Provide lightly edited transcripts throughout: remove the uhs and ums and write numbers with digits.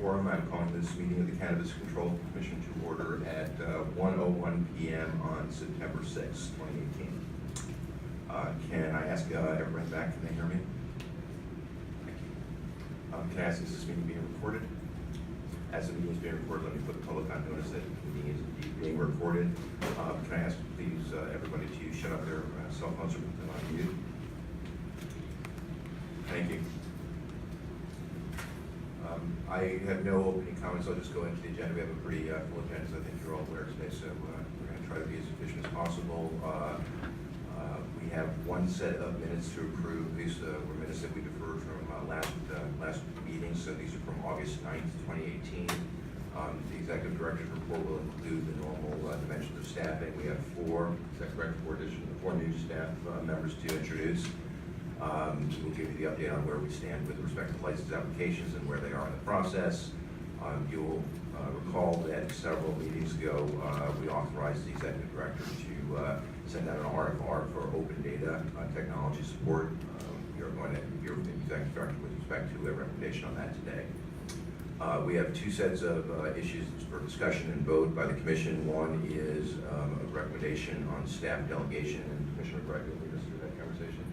Forum. I'm calling this meeting of the Cannabis Control Commission to order at 1:01 p.m. on September 6, 2018. Can I ask everyone back, can they hear me? Thank you. Can I ask, is this meeting being recorded? As the meeting is being recorded, let me put public on notice that the meeting is indeed being recorded. Can I ask, please, everybody to shut up their cell phones or put them on mute? Thank you. I have no opening comments. I'll just go into the agenda. We have a pretty full agenda, as I think you're all aware today, so we're going to try to be as efficient as possible. We have one set of minutes to approve. These were minutes that we deferred from last meeting, so these are from August 9th, 2018. The executive director's report will include the normal dimensions of staffing. We have four new staff members to introduce. We'll give you the update on where we stand with respect to license applications and where they are in the process. You'll recall that several meetings ago, we authorized the executive director to send out an RFR for open data technology support. We are going to hear from the executive director with respect to a recommendation on that today. We have two sets of issues for discussion and vote by the commission. One is a recommendation on staff delegation, and Commissioner Brett will lead us through that conversation.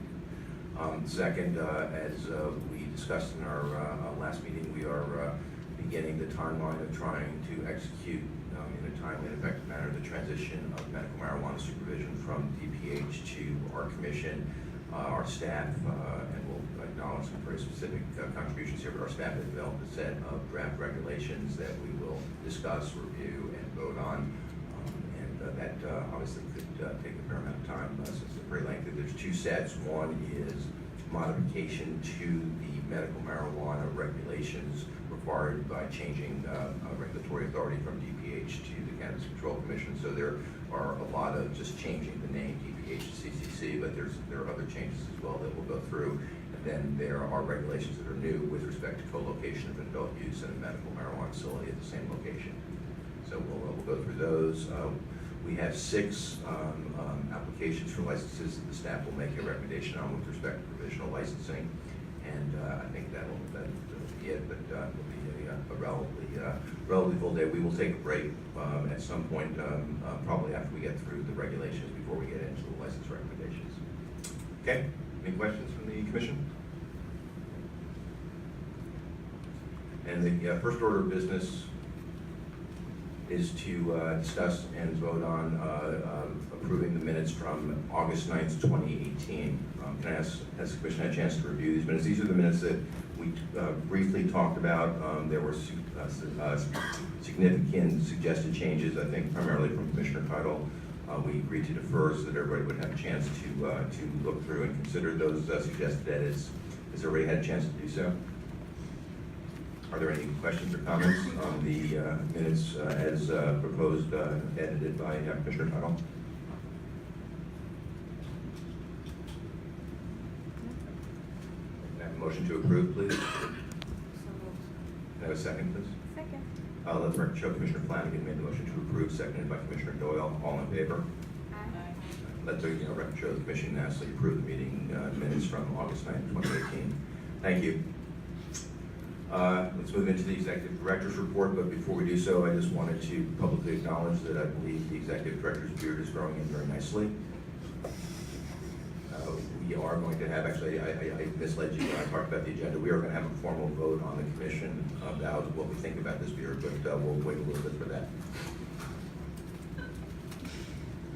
Second, as we discussed in our last meeting, we are beginning the timeline of trying to execute in a timely and effective manner the transition of medical marijuana supervision from DPH to our commission, our staff, and we'll acknowledge some very specific contributions here, but our staff has developed a set of draft regulations that we will discuss, review, and vote on. That obviously could take a fair amount of time since it's very lengthy. There's two sets. One is modification to the medical marijuana regulations required by changing regulatory authority from DPH to the Cannabis Control Commission. So there are a lot of just changing the name DPH to CCC, but there are other changes as well that we'll go through. And then there are regulations that are new with respect to co-location of adult use in a medical marijuana facility at the same location. So we'll go through those. We have 6 applications for licenses that the staff will make a recommendation on with respect to provisional licensing, and I think that'll be it. But it'll be a relatively full day. We will take a break at some point, probably after we get through the regulations before we get into the license recommendations. Okay. Any questions from the commission? And the first order of business is to discuss and vote on approving the minutes from August 9th, 2018. Can I ask, has the commission had a chance to review these minutes? These are the minutes that we briefly talked about. There were significant suggested changes, I think primarily from Commissioner Title. We agreed to defer so that everybody would have a chance to look through and consider those suggested edits. Has everybody had a chance to do so? Are there any questions or comments on the minutes as proposed, edited by Commissioner Tuttle? Can I have a motion to approve, please? Can I have a second, please? Second. Let the record show Commissioner Flanagan made the motion to approve, seconded by Commissioner Doyle. All in favor? Aye. Let the record show the commission unanimously approved the meeting minutes from August 9th, 2018. Thank you. Let's move into the executive director's report, but before we do so, I just wanted to publicly acknowledge that I believe the executive director's beard is growing in very nicely. We are going to have, actually, I misled you when I talked about the agenda. We are going to have a formal vote on the commission about what we think about this beard, but we'll wait a little bit for that.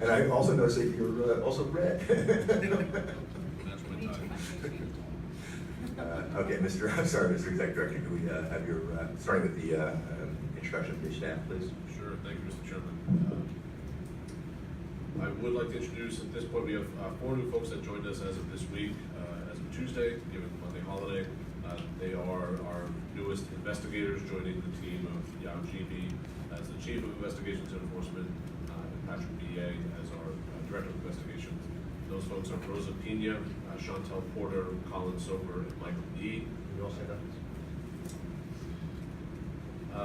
And I also noticed that you're also red. Okay, Mr. Executive Director, can we have your, starting with the introduction of your staff, please? Sure, thank you, Mr. Chairman. I would like to introduce, at this point, we have 4 new folks that joined us as of this week, as of Tuesday, given the Monday holiday. They are our newest investigators, joining the team of Yao GB as the Chief of Investigations and Enforcement, and Patriot BA as our Director of Investigations. Those folks are Rosa Pena, Chantel Porter, Colin Soper, and Michael E. Can you all say that?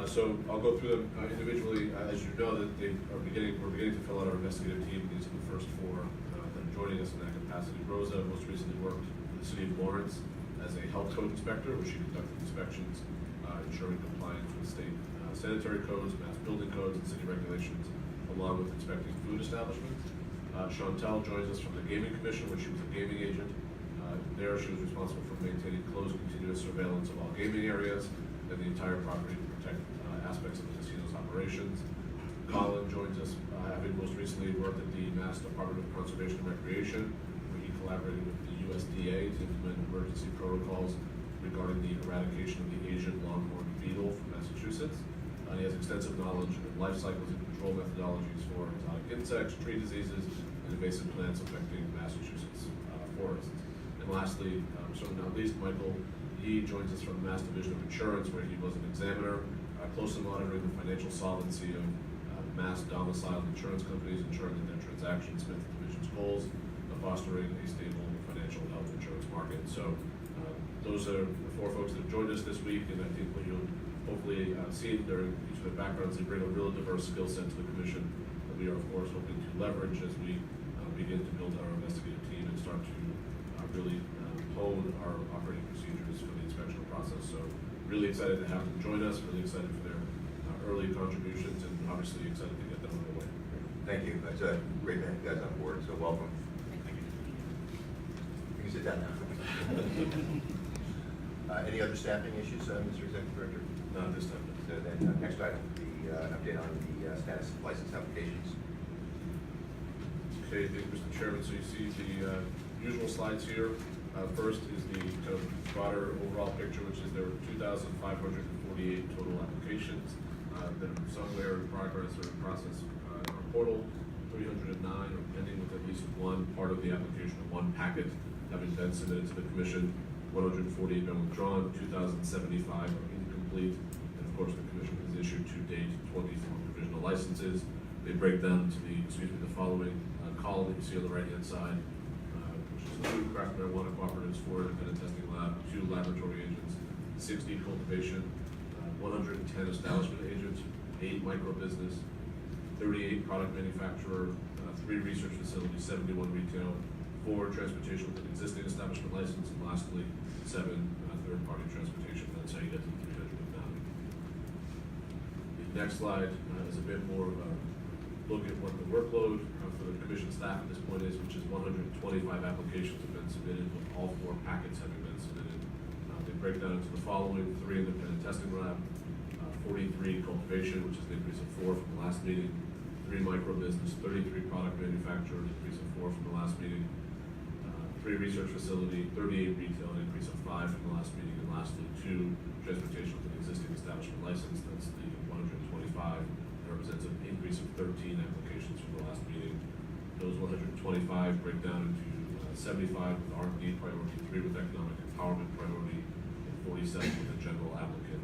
So I'll go through them individually. As you know, that we're beginning to fill out our investigative team. These are the first 4 that are joining us in that capacity. Rosa most recently worked for the City of Lawrence as a health code inspector, where she conducted inspections ensuring compliance with state sanitary codes, mass building codes, and city regulations, along with inspecting food establishments. Chantel joins us from the Gaming Commission, where she was a gaming agent. There, she was responsible for maintaining close continuous surveillance of all gaming areas and the entire property to protect aspects of the casino's operations. Colin joins us, having most recently worked at the Mass Department of Conservation and Recreation, where he collaborated with the USDA to implement emergency protocols regarding the eradication of the Asian longhorn beetle from Massachusetts. He has extensive knowledge of life cycles and control methodologies for exotic insects, tree diseases, and invasive plants affecting Massachusetts forests. And lastly, certainly not least, Michael, he joins us from the Mass Division of Insurance, where he was an examiner, closely monitoring the financial solvency of mass domiciled insurance companies, ensuring that their transactions met the Division's goals of fostering a stable financial health insurance market. So those are the four folks that have joined us this week, and I think what you'll hopefully see during each of their backgrounds, they bring a real diverse skill set to the Commission that we are, of course, hoping to leverage as we begin to build our investigative team and start to really hone our operating procedures for the inspection process. So really excited to have them join us, really excited for their early contributions, and obviously excited to get them underway. Thank you. That's a great to have you guys on board, so welcome. Thank you. You can sit down now. Any other staffing issues, Mr. Executive Director? Not this time. So then, next item, the update on the status of license applications. Okay, thank you, Mr. Chairman. So you see the usual slides here. First is the kind of broader overall picture, which is there were 2,548 total applications that are somewhere in progress or in process in our portal. 309 are pending with at least one part of the application or one packet having been submitted to the Commission. 148 been withdrawn, 2,075 are incomplete, and of course the Commission has issued to date 24 provisional licenses. They break down to the following column that you see on the right-hand side, which is 2 craft marijuana cooperatives, 4 independent testing lab, 2 laboratory agents, 60 cultivation, 110 establishment agents, 8 micro business, 38 product manufacturer, 3 research facilities, 71 retail, 4 transportation with an existing establishment license, and lastly, 7 third-party transportation. That's how you get to the 309. The next slide is a bit more of a look at what the workload for the Commission staff at this point is, which is 125 applications have been submitted, with all 4 packets having been submitted. They break down into the following: 3 independent testing lab, 43 cultivation, which is an increase of 4 from the last meeting, 3 micro business, 33 product manufacturer, an increase of 4 from the last meeting, 3 research facility, 38 retail, an increase of 5 from the last meeting, and lastly 2 transportation with an existing establishment license. That's the 125. That represents an increase of 13 applications from the last meeting. Those 125 break down into 75 with R&D priority, 3 with economic empowerment priority, and 47 with a general applicant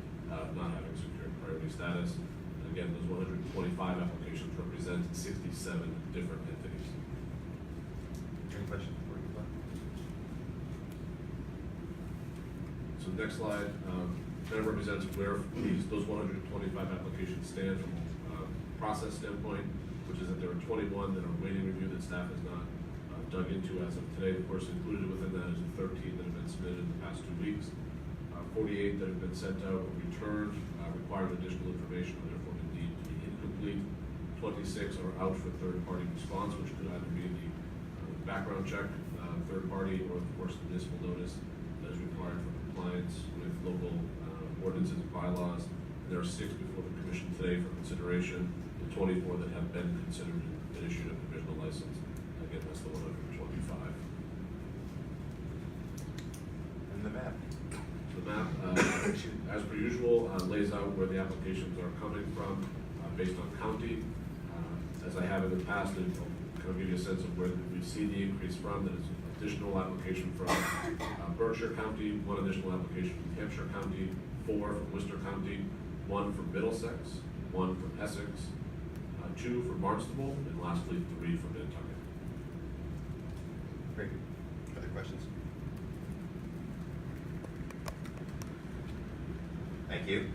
not having secured priority status. And again, those 125 applications represent 67 different entities. Any questions before you go? So the next slide kind of represents where those 125 applications stand from a process standpoint, which is that there are 21 that are waiting review that staff has not dug into as of today. Of course, included within that is the 13 that have been submitted in the past 2 weeks. 48 that have been sent out or returned, requiring additional information and therefore been deemed to be incomplete. 26 are out for third-party response, which could either be the background check, third-party, or of course the municipal notice that is required for compliance with local ordinances and bylaws. And there are 6 before the Commission today for consideration, and 24 that have been considered and issued a provisional license. Again, that's the 125. And the map. The map, as per usual, lays out where the applications are coming from based on county. As I have in the past, it'll kind of give you a sense of where we see the increase from. That is an additional application from Berkshire County, 1 additional application from Hampshire County, 4 from Worcester County, 1 from Middlesex, 1 from Essex, 2 from Barnstable, and lastly 3 from Nantucket. Very good. Other questions? Thank you.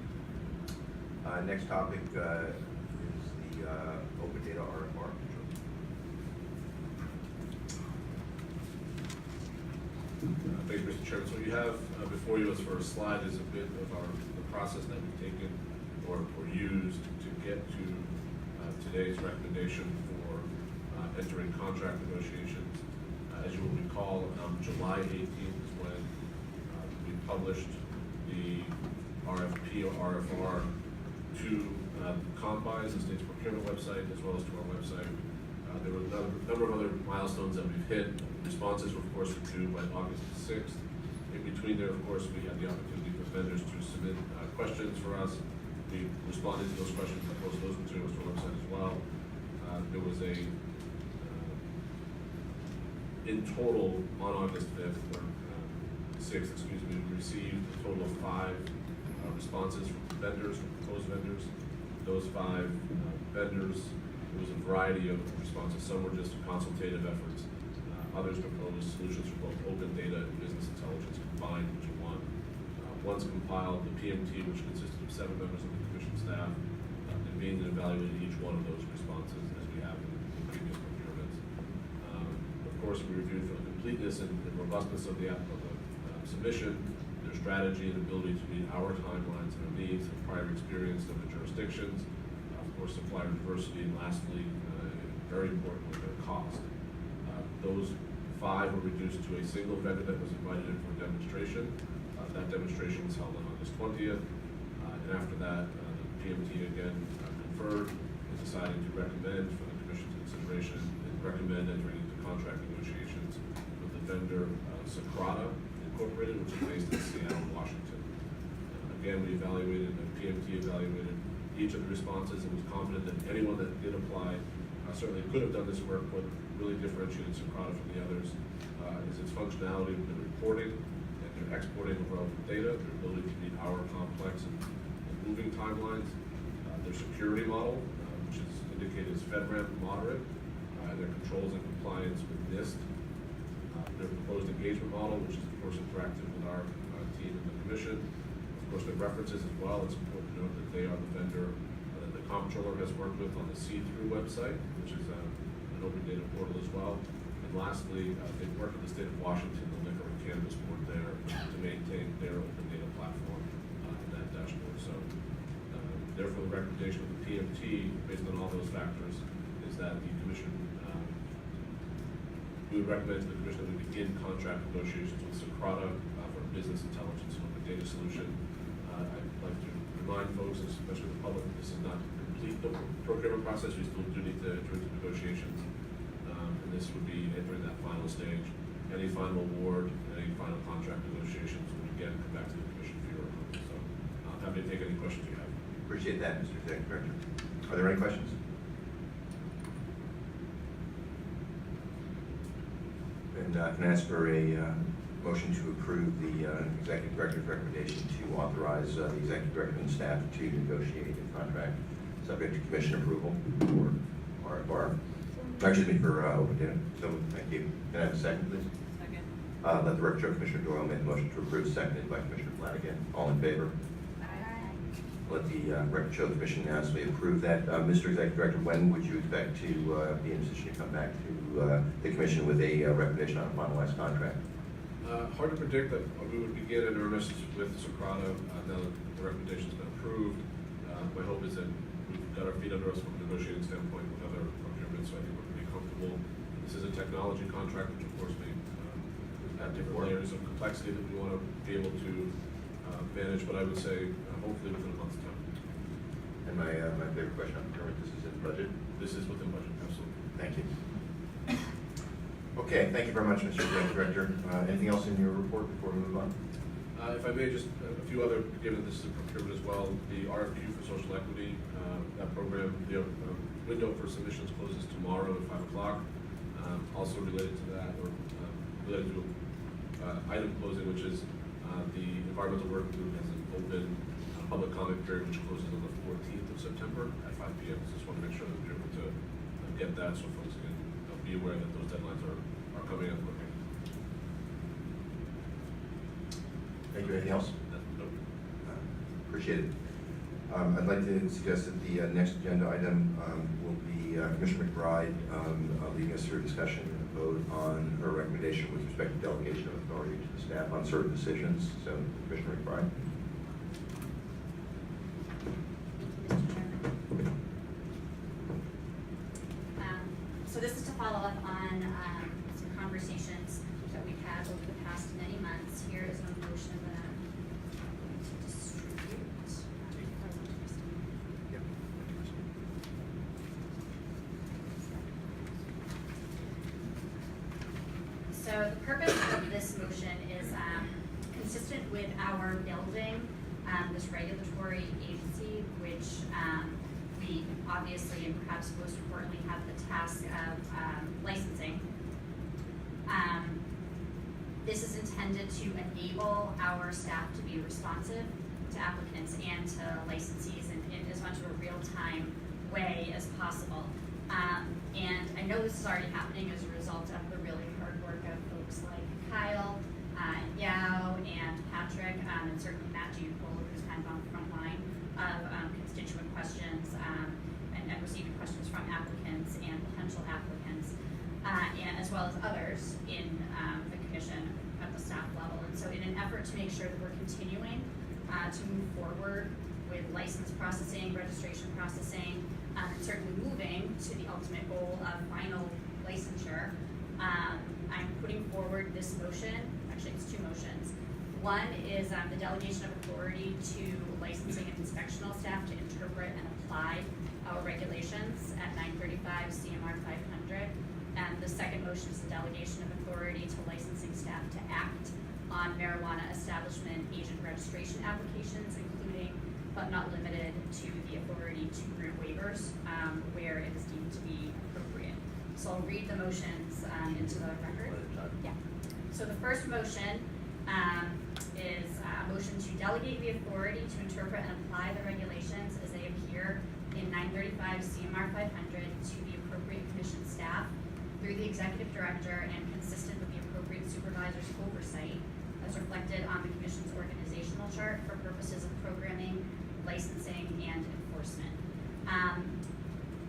Next topic is the open data RFR. Thank you, Mr. Chairman. So what you have before you as for a slide is a bit of the process that we've taken or used to get to today's recommendation for entering contract negotiations. As you will recall, July 18th is when we published the RFP or RFR to Combis, the state's procurement website, as well as to our website. There were a number of other milestones that we've hit. Responses were, of course, due by August 6th. In between there, of course, we had the opportunity for vendors to submit questions for us. We responded to those questions and posted those materials to our website as well. There was in total, on August 5th, or 6th, excuse me, we received a total of 5 responses from vendors, from proposed vendors. Those 5 vendors, there was a variety of responses. Some were just consultative efforts. Others proposed solutions for both open data and business intelligence combined into one. One's compiled the PMT, which consisted of 7 members of the commission staff, convened and evaluated each one of those responses as we have in previous procurements. Of course, we reviewed for the completeness and robustness of the submission, their strategy and ability to meet our timelines and our needs, and prior experience of the jurisdictions, of course, supplier diversity, and lastly, very importantly, their cost. Those 5 were reduced to a single vendor that was invited in for a demonstration. That demonstration was held on August 20th, and after that, the PMT again conferred and decided to recommend for the Commission's consideration and recommend entering into contract negotiations with the vendor Socrata Incorporated, which is based in Seattle, Washington. Again, we evaluated, the PMT evaluated each of the responses and was confident that anyone that did apply certainly could have done this work. What really differentiated Socrata from the others is its functionality with the reporting and their exporting of relevant data, their ability to meet our complex and moving timelines, their security model, which is indicated as FedRAMP moderate, and their controls and compliance with NIST, their proposed engagement model, which is of course interactive with our team and the commission. Of course, their references as well. It's important to note that they are the vendor that the comptroller has worked with on the see-through website, which is an open data portal as well. And lastly, they've worked with the state of Washington, the Liquor and Cannabis Board there, to maintain their open data platform in that dashboard. So, therefore, the recommendation of the PMT, based on all those factors, is that the commission, we would recommend to the commission that we begin contract negotiations with Socrata for a business intelligence and open data solution. I'd like to remind folks, especially the public, that this is not complete the procurement process. We still do need to enter into negotiations, and this would be entering that final stage. Any final award, any final contract negotiations would again come back to the commission for your approval. So, I'm happy to take any questions you have. Appreciate that, Mr. Executive Director. Are there any questions? And can I ask for a motion to approve the Executive Director's recommendation to authorize the Executive Director and staff to negotiate a contract subject to commission approval for RFR. Excuse me, for open data. So, thank you. Can I have a second, please? Second. Let the record show Commissioner Doyle made the motion to approve, seconded by Commissioner Flanagan. All in favor? Aye. Let the record show the commission unanimously approve that. Mr. Executive Director, when would you expect to be in a position to come back to the commission with a recommendation on a finalized contract? Hard to predict that we would begin in earnest with Socrata now that the recommendation's been approved. My hope is that we've got our feet under us from a negotiating standpoint with other procurements, so I think we're pretty comfortable. This is a technology contract, which of course may have different layers of complexity that we want to be able to manage, but I would say hopefully within a month's time. And my favorite question on procurement, this is in budget? This is within budget, absolutely. Thank you. Okay, thank you very much, Mr. Executive Director. Anything else in your report before we move on? If I may, just a few other, given this is a procurement as well, the RFQ for social equity, that program, the window for submissions closes tomorrow at 5 o'clock. Also related to that, or related to item closing, which is the environmental working group has an open public comment period, which closes on the 14th of September at 5 p.m. So just want to make sure that we're able to get that so folks can be aware that those deadlines are coming up quickly. Thank you. Anything else? Nope. Appreciate it. I'd like to suggest that the next agenda item will be Commissioner McBride leading us through a discussion and a vote on her recommendation with respect to delegation of authority to the staff on certain decisions. So, Commissioner McBride. Mr. Chairman. So this is to follow up on some conversations that we've had over the past many months. Here is a motion that I'm going to distribute. So the purpose of this motion is consistent with our building this regulatory agency, which we obviously and perhaps most importantly have the task of licensing. This is intended to enable our staff to be responsive to applicants and to licensees in as much of a real-time way as possible. And I know this is already happening as a result of the really hard work of folks like Kyle, Yao, and Patrick, and certainly Matt Giucolo, who's kind of on the front line of constituent questions and receiving questions from applicants and potential applicants, and as well as others in the commission at the staff level. And so in an effort to make sure that we're continuing to move forward with license processing, registration processing, and certainly moving to the ultimate goal of final licensure, I'm putting forward this motion. Actually, it's two motions. One is the delegation of authority to licensing and inspectional staff to interpret and apply our regulations at 935 CMR 500. And the second motion is the delegation of authority to licensing staff to act on marijuana establishment agent registration applications, including but not limited to the authority to grant waivers where it is deemed to be appropriate. So I'll read the motions into the record. Yeah. So the first motion is a motion to delegate the authority to interpret and apply the regulations as they appear in 935 CMR 500 to the appropriate commission staff through the executive director and consistent with the appropriate supervisor's oversight as reflected on the commission's organizational chart for purposes of programming, licensing, and enforcement.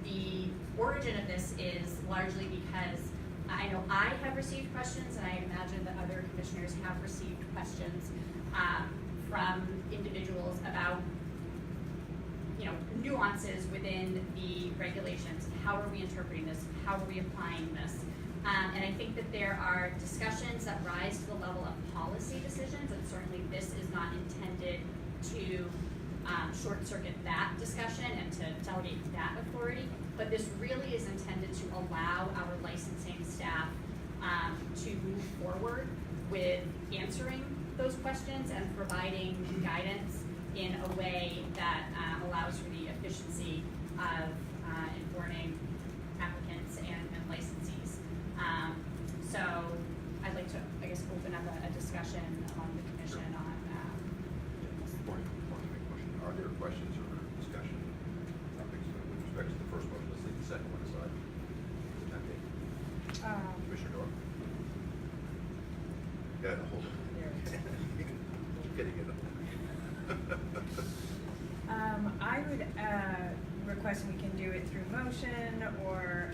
The origin of this is largely because I know I have received questions, and I imagine that other commissioners have received questions from individuals about, nuances within the regulations. How are we interpreting this? How are we applying this? And I think that there are discussions that rise to the level of policy decisions, and certainly this is not intended to short circuit that discussion and to delegate that authority, but this really is intended to allow our licensing staff to move forward with answering those questions and providing guidance in a way that allows for the efficiency of informing applicants and licensees. So I'd like to, open up a discussion among the commission on Are there questions or discussion topics with respect to the first motion? Let's leave the second one aside. Commissioner Dorr? Yeah, hold it. Keep getting it. I would request we can do it through motion or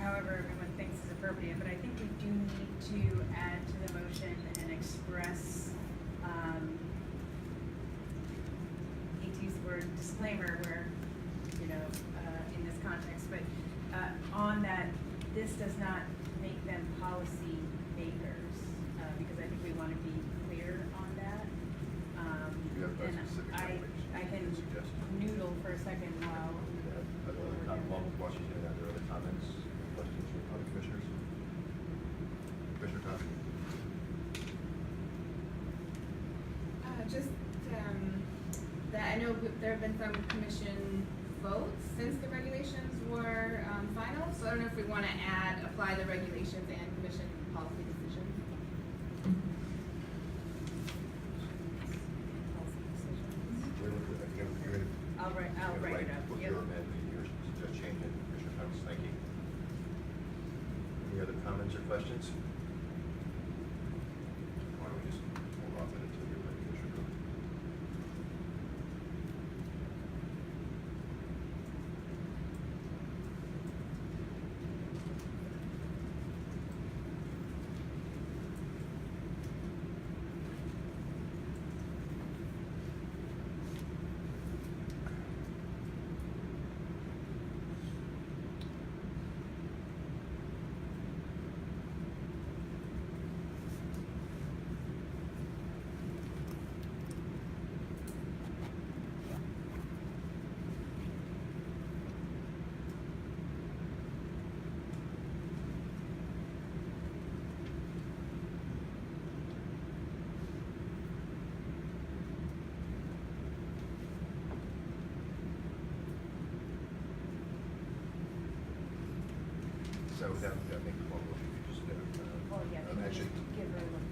however everyone thinks is appropriate, but I think we do need to add to the motion and express, hate to use the word disclaimer where, in this context, but on that, this does not make them policy makers, because I think we want to be clear on that. You have a And specific I can noodle for a second while. Washington, are there other comments, questions from other commissioners? Commissioner Thompson? Just that I know there have been some commission votes since the regulations were final, so I don't know if we want to apply the regulations and commission policy decisions. I'll write it up. Put your amendment, your change in, Commissioner Thompson, thank you. Any other comments or questions? Why don't we just hold off on it until you're ready, Commissioner Cook? would have to make a formal motion, you just, Oh, yeah, maybe actually, just give her one.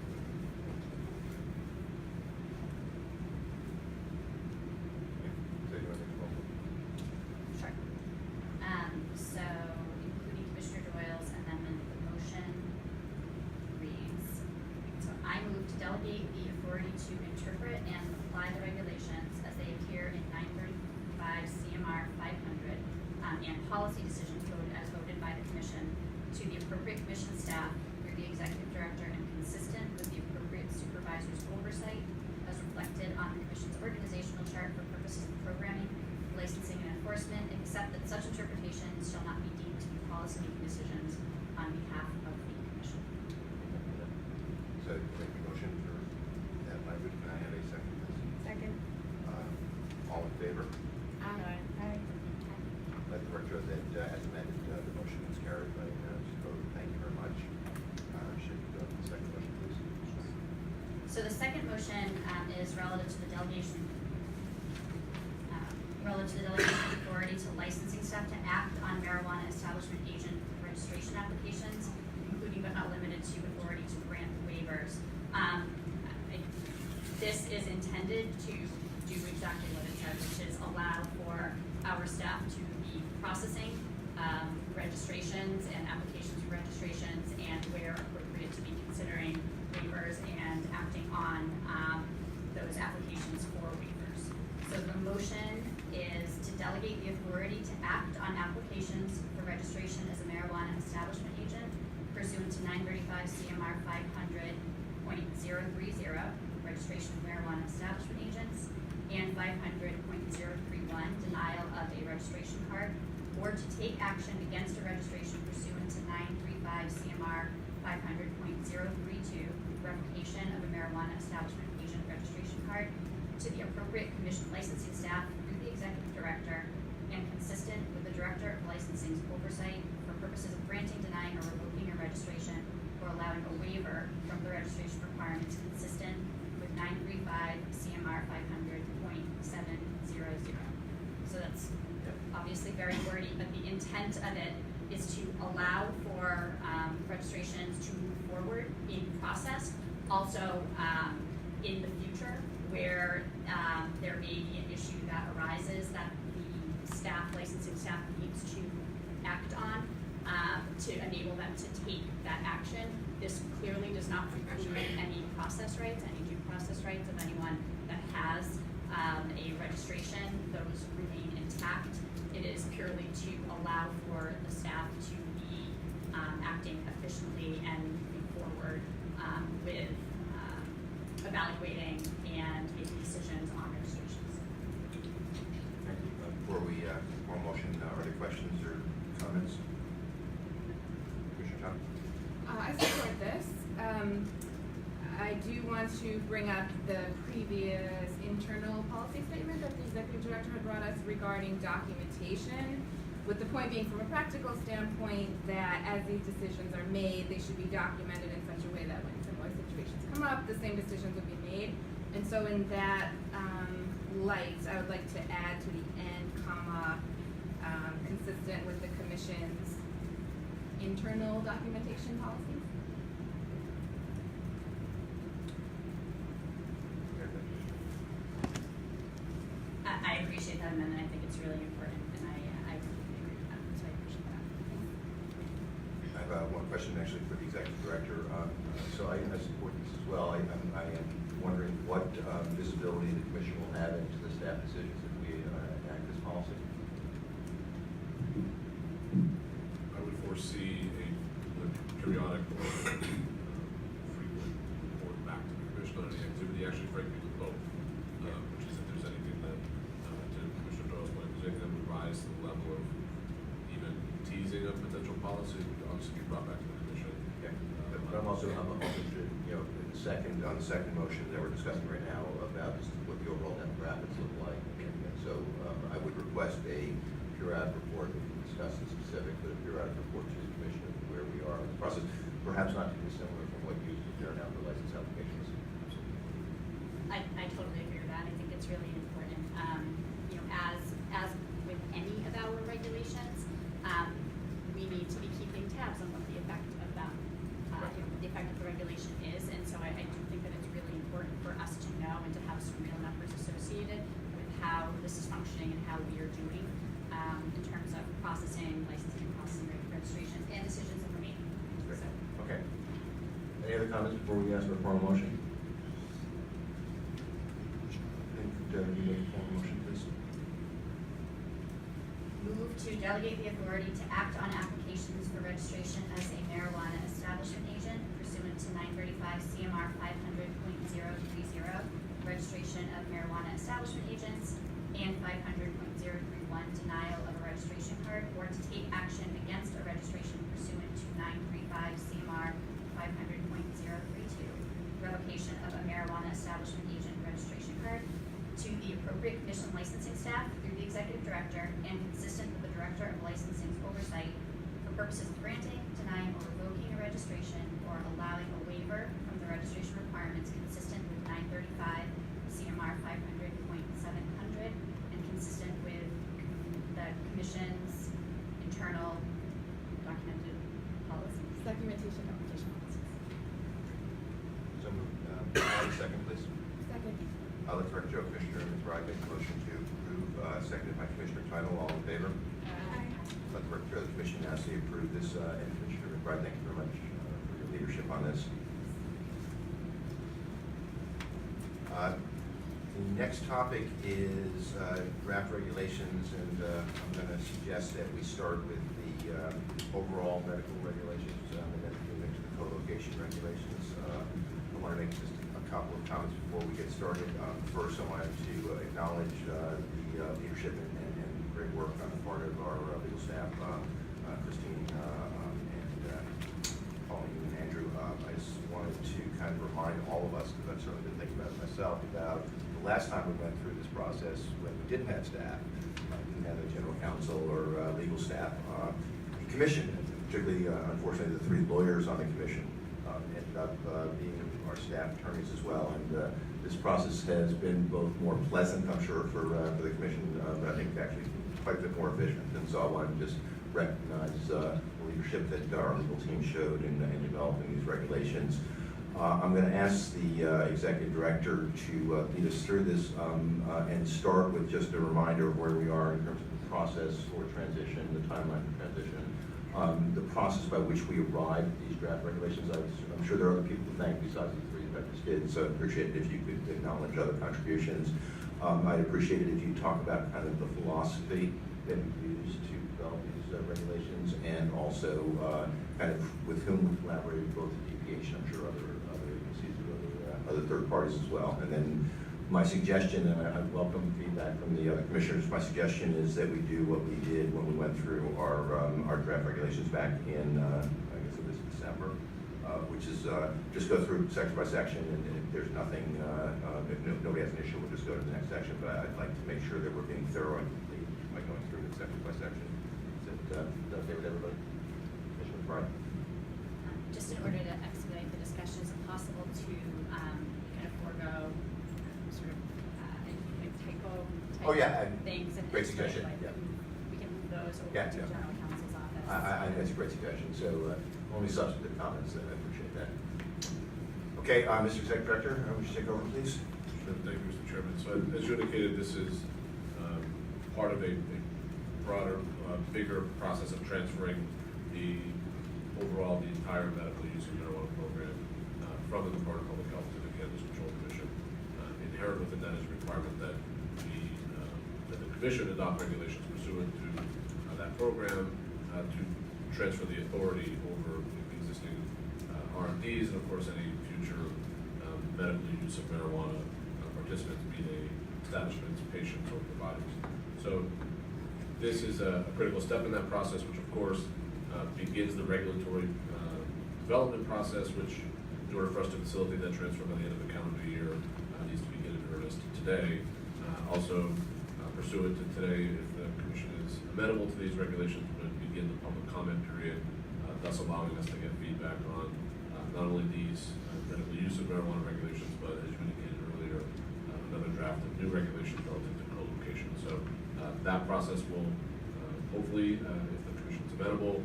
so you want to make a formal? Sure. So including Commissioner Doyle's amendment, the motion reads, so I move to delegate the authority to interpret and apply the regulations as they appear in 935 CMR 500 and policy decisions voted as voted by the commission to the appropriate commission staff through the executive director and consistent with the appropriate supervisor's oversight as reflected on the commission's organizational chart for purposes of programming, licensing, and enforcement, except that such interpretations shall not be deemed to be policy-making decisions on behalf of the commission. So make a motion for that language, can I have a second, please? Second. All in favor? Aye. Let the record show that as amended, the motion is carried by unanimous vote. Thank you very much. Should we go to the second motion, please? So the second motion is relative to the delegation authority to licensing staff to act on marijuana establishment agent registration applications, including but not limited to authority to grant waivers. This is intended to do exactly what it says, which is allow for our staff to be processing registrations and applications for registrations, and where appropriate to be considering waivers and acting on those applications for waivers. So the motion is to delegate the authority to act on applications for registration as a marijuana establishment agent pursuant to 935 CMR 500.030, registration of marijuana establishment agents, and 500.031, denial of a registration card, or to take action against a registration pursuant to 935 CMR 500.032, revocation of a marijuana establishment agent registration card, to the appropriate commission licensing staff through the executive director, and consistent with the director of licensing's oversight for purposes of granting, denying, or revoking a registration, or allowing a waiver from the registration requirements consistent with 935 CMR 500.700. So that's obviously very wordy, but the intent of it is to allow for registrations to move forward, being processed. Also, in the future, where there may be an issue that arises that the licensing staff needs to act on to enable them to take that action. This clearly does not preclude any process rights, any due process rights of anyone that has a registration. Those remain intact. It is purely to allow for the staff to be acting efficiently and moving forward with evaluating and making decisions on registrations. Thank you. Before we formal motion, are there questions or comments? Commissioner Tom? I support this. I do want to bring up the previous internal policy statement that the executive director had brought us regarding documentation, with the point being from a practical standpoint that as these decisions are made, they should be documented in such a way that when similar situations come up, the same decisions would be made. And so in that light, I would like to add to the end, comma, consistent with the commission's internal documentation policies. I appreciate that amendment. I think it's really important, and I completely agree with that. So I appreciate that. I have one question actually for the executive director. So I support this as well. I am wondering what visibility the commission will have into the staff decisions if we enact this policy. I would foresee a periodic or frequent report back to the commission on any activity, actually frankly to both, which is if there's anything that, to Commissioner Doyle's point, if there's anything that would rise to the level of even teasing of potential policy, it would obviously be brought back to the commission. Okay. But I'm also interested, on the second motion that we're discussing right now about just what the overall demographics look like. And so I would request a periodic report. We can discuss the specific, but a periodic report to the commission of where we are in the process, perhaps not too dissimilar from what you prepare now for license applications. I totally agree with that. I think it's really important. As with any of our regulations, we need to be keeping tabs on what this is functioning and how we are doing in terms of processing, licensing, registrations, and decisions that we're making. Great. So, Okay. Any other comments before we ask for a formal motion? Could you make a formal motion, please? move to delegate the authority to act on applications for registration as a marijuana establishment agent pursuant to 935 CMR 500.030, registration of marijuana establishment agents, and 500.031, denial of a registration card, or to take action against a registration pursuant to 935 CMR 500.032, revocation of a marijuana establishment agent registration card, to the appropriate commission licensing staff through the executive director and consistent with the director of licensing's oversight for purposes of granting, denying, or revoking a registration or allowing a waiver from the registration requirements consistent with 935 CMR 500.700 and consistent with the commission's internal documented policies. Documentation application policies. So moved. Second, please. Second. Let the record show Commissioner McBride makes a motion to approve, seconded by Commissioner Title. All in favor? Let the record show the Commission has approved this, and Commissioner McBride, thank you very much for your leadership on this. The next topic is draft regulations, and I'm going to suggest that we start with the overall medical regulations and then move into the co-location regulations. I want to make just a couple of comments before we get started. First, I wanted to acknowledge the leadership and great work on the part of our legal staff, Christine and Pauline and Andrew. I just wanted to kind of remind all of us, because I've certainly been thinking about it myself, about the last time we went through this process when we didn't have staff, didn't have a general counsel or legal staff. The commission, particularly unfortunately the three lawyers on the commission, ended up being our staff attorneys as well. And this process has been both more pleasant, I'm sure, for the commission, but I think actually quite a bit more efficient. And so I want to just recognize the leadership that our legal team showed in developing these regulations. I'm going to ask the executive director to lead us through this and start with just a reminder of where we are in terms of the process for transition, the timeline for transition, the process by which we arrived at these draft regulations. I'm sure there are other people to thank besides the three that I just did, so I'd appreciate it if you could acknowledge other contributions. I'd appreciate it if you talk about kind of the philosophy that we use to develop these regulations, and also kind of with whom we collaborated, both the Delegation, I'm sure other agencies or other third parties as well. And then my suggestion, and I welcome feedback from the other commissioners, my suggestion is that we do what we did when we went through our draft regulations back in, I guess it was December, which is just go through section by section, and if there's nothing, if nobody has an issue, we'll just go to the next section. But I'd like to make sure that we're being thorough and complete by going through it section by section. Is that okay with everybody? Commissioner McBride? Just in order to expedite the discussion, is it possible to kind of forego sort of any typo Oh, yeah, things and great sort of suggestion, like yeah. we can move those over Yeah, to yeah. general counsel's office. I think that's a great suggestion. So only substantive comments, and I appreciate that. Okay, Mr. Executive Director, would you take over, please? Thank you, Mr. Chairman. So as you indicated, this is part of a broader, bigger process of transferring the entire medical use of marijuana program from the Department of Public Health to the Cannabis Control Commission. Inherent within that is a requirement that the commission adopt regulations pursuant to that program to transfer the authority over existing RMDs and of course any future medical use of marijuana participants, be they establishments, patients, or providers. So this is a critical step in that process, which of course begins the regulatory development process, which in order for us to facilitate that transfer by the end of the calendar year needs to begin in earnest today. Also pursuant to today, if the commission is amenable to these regulations, we'll begin the public comment period, thus allowing us to get feedback on not only these medical use of marijuana regulations, but as you indicated earlier, another draft of new regulations relative to co-location. So that process will hopefully, if the commission is amenable,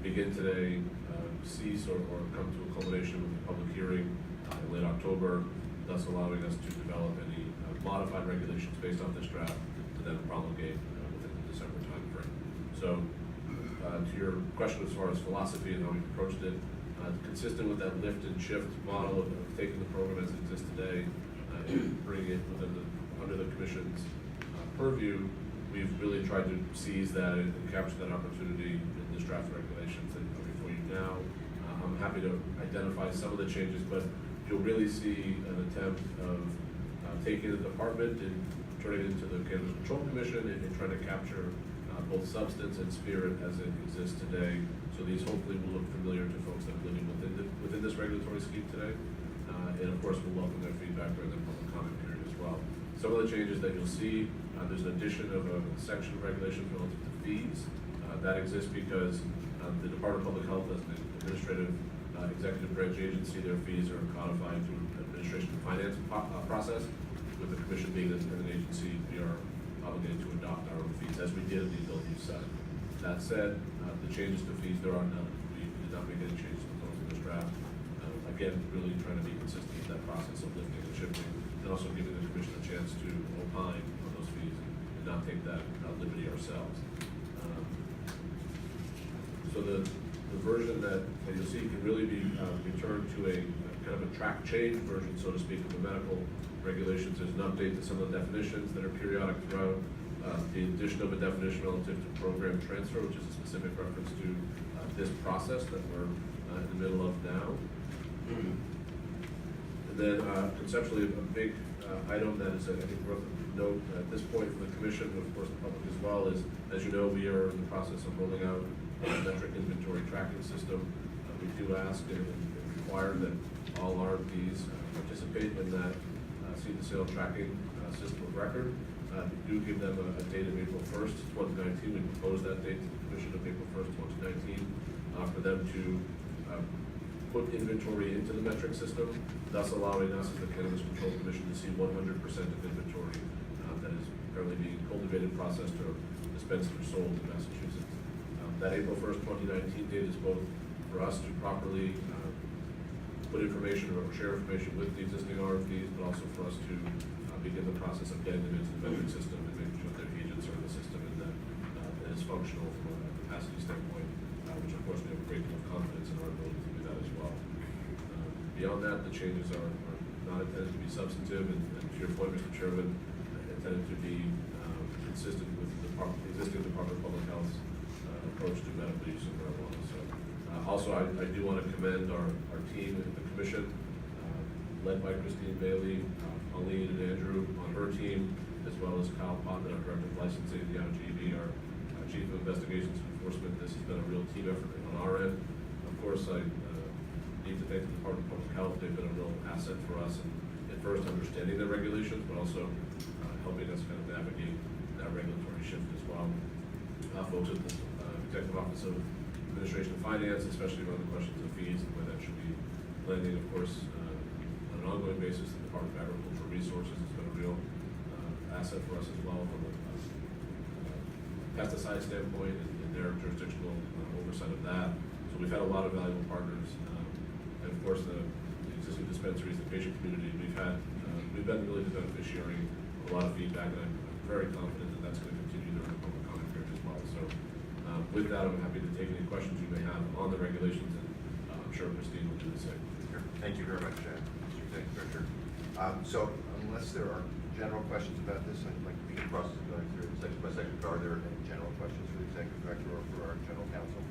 begin today, cease or come to a culmination with a public hearing in late October, thus allowing us to develop any modified regulations based on this draft then promulgate within the December timeframe. So, to your question as far as philosophy and how we approached it, consistent with that lift and shift model of taking the program as it exists today and bringing it under the commission's purview, we've really tried to seize that and capture that opportunity in this draft regulations that are before you now. I'm happy to identify some of the changes, but you'll really see an attempt of taking the department and turning it into the Cannabis Control Commission and trying to capture both substance and spirit as it exists today. So these hopefully will look familiar to folks that are living within this regulatory scheme today. And of course, we'll welcome their feedback during the public comment period as well. Some of the changes that you'll see, there's an addition of a section of regulations relative to fees. That exists because the Department of Public Health, as an administrative executive branch agency, their fees are codified through administration and finance process. With the commission being an agency, we are obligated to adopt our own fees, as we did on the adult use side. That said, the changes to fees, there are none. We did not make any changes to those in this draft. Again, really trying to be consistent with that process of lifting and shifting, and also giving the commission a chance to opine on those fees and not take that liberty ourselves. So the version that you'll see can really be returned to a kind of a track change version, so to speak, of the medical regulations. There's an update to some of the definitions that are periodic throughout. The addition of a definition relative to program transfer, which is a specific reference to this process that we're in the middle of now. And then conceptually, a big item that is, I think, worth a note at this point for the commission, and of course the public as well, is, as you know, we are in the process of rolling out a metric inventory tracking system. We do ask and require that all RFPs participate in that seed to sale tracking system of record. We do give them a date of April 1st, 2019. We propose that date to the commission of April 1st, 2019, for them to put inventory into the metric system, thus allowing us as the Cannabis Control Commission to see 100% of inventory that is currently being cultivated, processed, or dispensed or sold in Massachusetts. That April 1st, 2019 date is both for us to properly put information or share information with the existing RFPs, but also for us to begin the process of getting them into the metric system and making sure their agents are in the system and that it is functional from a capacity standpoint, which of course we have a great deal of confidence in our ability to do that as well. Beyond that, the changes are not intended to be substantive, and to your point, Mr. Chairman, intended to be consistent with the existing Department of Public Health's approach to medical use of marijuana. So, also, I do want to commend our team at the commission, led by Christine Bailey, Pauline and Andrew on her team, as well as Kyle Potman, our Director of Licensing, the IGB, our Chief of Investigations and Enforcement. This has been a real team effort on our end. Of course, I need to thank the Department of Public Health. They've been a real asset for us in first understanding the regulations, but also helping us kind of navigate that regulatory shift as well. Folks at the Executive Office of Administration and Finance, especially around the questions of fees and where that should be landing, of course, on an ongoing basis. The Department of Agricultural Resources has been a real asset for us as well from a pesticide standpoint and their jurisdictional oversight of that. So we've had a lot of valuable partners, and of course the existing dispensaries, the patient community. We've been really the beneficiary of a lot of feedback, and I'm very confident that that's going to continue during the public comment period as well. So with that, I'm happy to take any questions you may have on the regulations, and I'm sure Christine will do the same. Sure. Thank you very much, Mr. Executive Director. So unless there are general questions about this, I'd like to begin the process of going through it section by section. Are there any general questions for the Executive Director or for our General Counsel?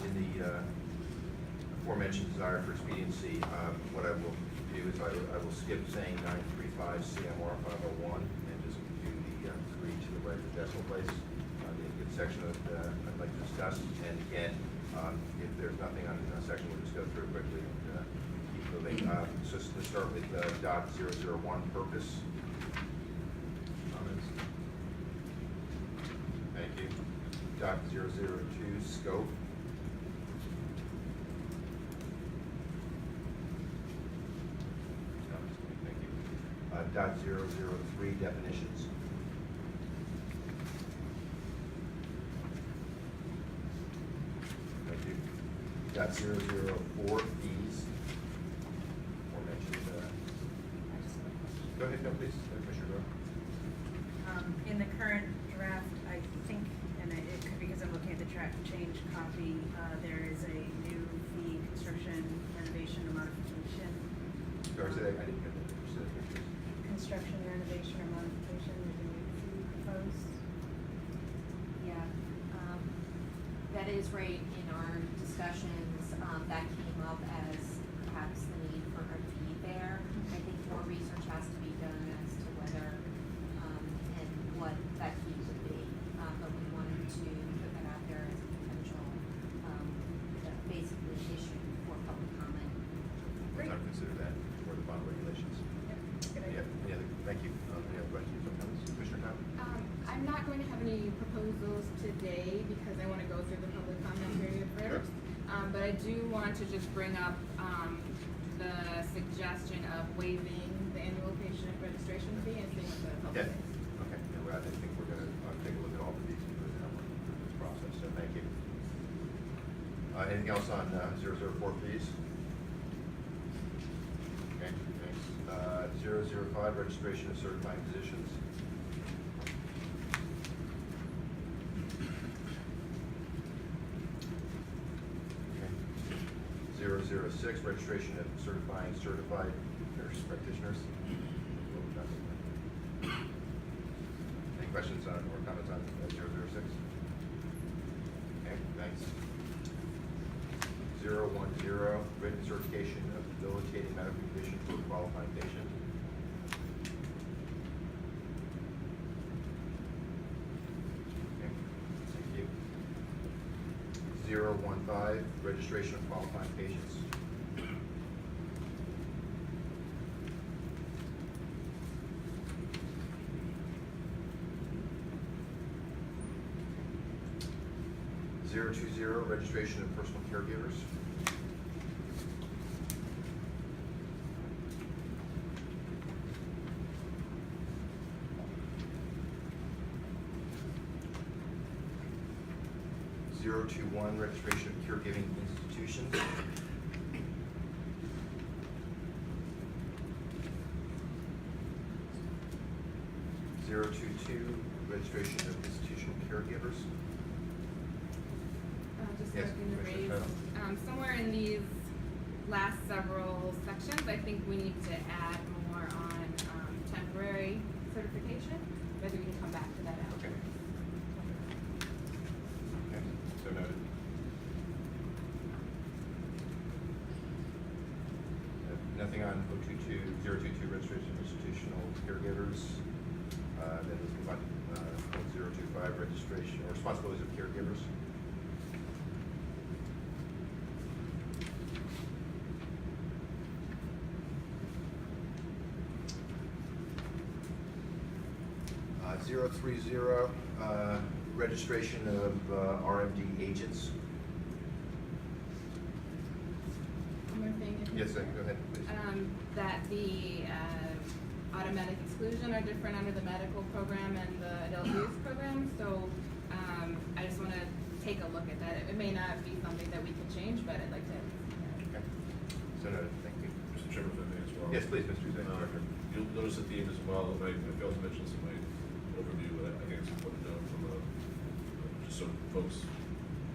In the aforementioned desire for expediency, what I will do is I will skip saying 935 CMR 501 and just do the 3 to the right of the decimal place. The good section that I'd like to discuss. And again, if there's nothing on the section, we'll just go through it quickly and keep moving. So let's start with .001 purpose. Comments? Thank you. .002 scope. Thank you. .003 definitions. Thank you. .004 fees. Aforementioned Go ahead, no, please, Commissioner Doyle. In the current draft, I think, and it could be because I'm looking at the track change copy, there is a new fee, construction, renovation, or modification. Sorry, say that, I didn't get that. Say that again, please. Construction, renovation, or modification, there's a new fee proposed. Yeah, that is right in our discussions, that came up as perhaps the need for a fee there. I think more research has to be done as to whether, and what that fee would be. But we wanted to put that out there as a potential, basically issue for public comment. We'll time to consider that for the bond regulations. Good Yeah, idea. any other, thank you. Any other questions or comments? Commissioner Cobb? I'm not going to have any proposals today because I want to go through the public comment period first. But I do want to just bring up, the suggestion of waiving the annual patient registration fee and seeing what the public Yeah. thinks. Okay, and I think we're gonna take a look at all of these and put it out through this process, so thank you. Anything else on 004 fees? Okay, thanks. 005, registration of certifying physicians. Okay. 006, registration of certified nurse practitioners. Any questions on or comments on 006? Okay, thanks. 010, written certification of debilitating medical condition for a qualifying patient. Okay, thank you. 015, registration of qualifying patients. Zero 20, registration of personal caregivers. 021, registration of caregiving institutions. 022, registration of institutional caregivers. Just Yes, looking to Commissioner raise, Tuttle. somewhere in these last several sections, I think we need to add more on, temporary certification, maybe we can come back to that after. Okay. Okay, so noted. Nothing on 022, registration of institutional caregivers. Then let's move on to 025, registration or responsibilities of caregivers. Uh, 030, registration of RMD agents. One more thing. if Yes, you- sir, go ahead, please. That the, automatic exclusion are different under the medical program and the adult use program, so, I just wanna take a look at that. It may not be something that we can change, but I'd like to. Okay. So noted, thank you. Mr. Chairman, if I may as well. Yes, please, Mr. Executive Director. You'll notice at the end as well, and I failed to mention this in my overview, but I think it's important to note from just so folks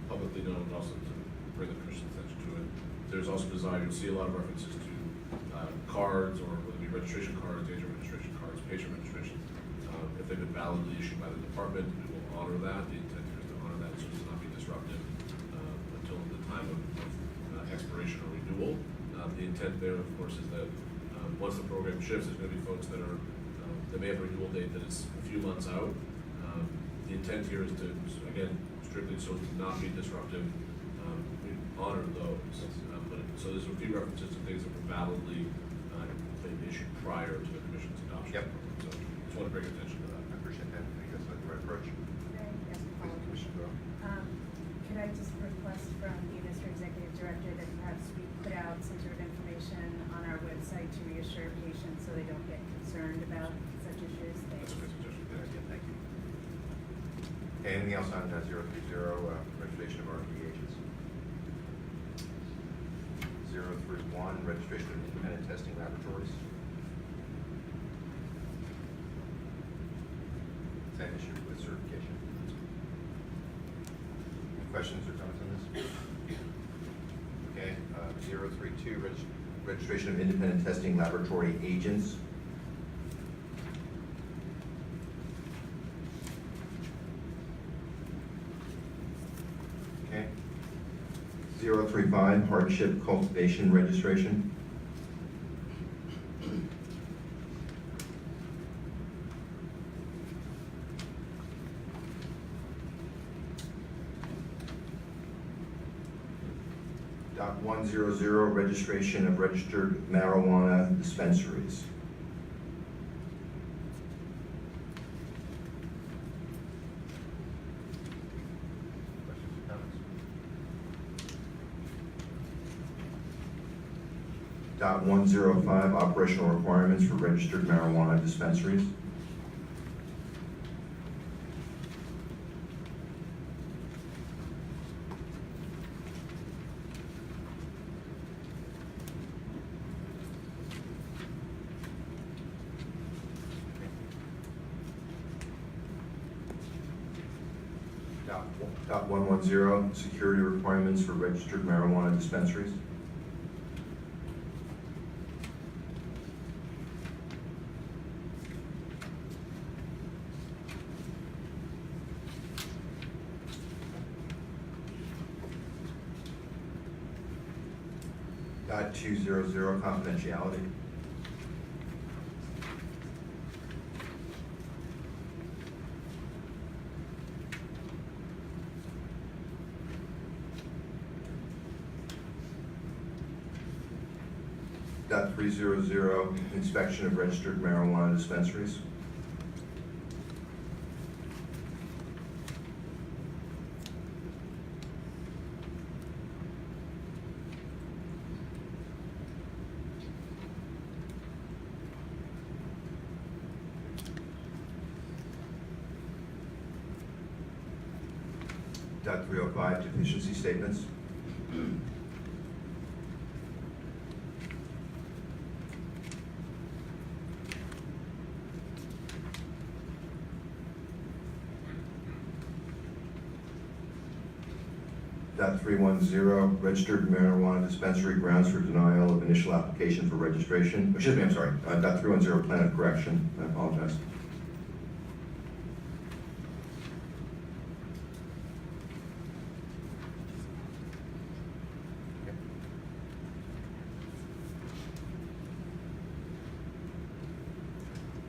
publicly know and also to bring the Commission's attention to it. There's also desire, you'll see a lot of references to cards, or whether it be registration cards, agent registration cards, patient registration. If they've been validly issued by the department, we will honor that. The intent here is to honor that so as to not be disruptive until the time of expiration or renewal. The intent there, of course, is that once the program shifts, there's going to be folks that are that may have a renewal date that is a few months out. The intent here is to, again, strictly so as to not be disruptive, we honor those. So there's a few references to things that were validly issued prior to the Commission's adoption. Yep. So just want to bring attention to that. I appreciate that. I think that's the right approach. Commissioner Doyle. Could I just request from you, Mr. Executive Director, that perhaps we put out some sort of information on our website to reassure patients so they don't get concerned about such issues? That's a good suggestion. Good idea, thank you. Okay, anything else on 030, registration of RMD agents? 031, registration of independent testing laboratories. questions or comments on this? Okay, 032, registration of independent testing laboratory agents. Okay. 035, hardship cultivation registration. Dot 100, registration of registered marijuana dispensaries. Questions or comments? Dot 105, operational requirements for registered marijuana dispensaries. Dot 110, security requirements for registered marijuana dispensaries. Dot 200, confidentiality. Dot 300, inspection of registered marijuana dispensaries. Dot 305, deficiency statements. Dot 310, registered marijuana dispensary grounds for denial of initial application for registration. Excuse me, I'm sorry. Dot 310, plan of correction. I apologize.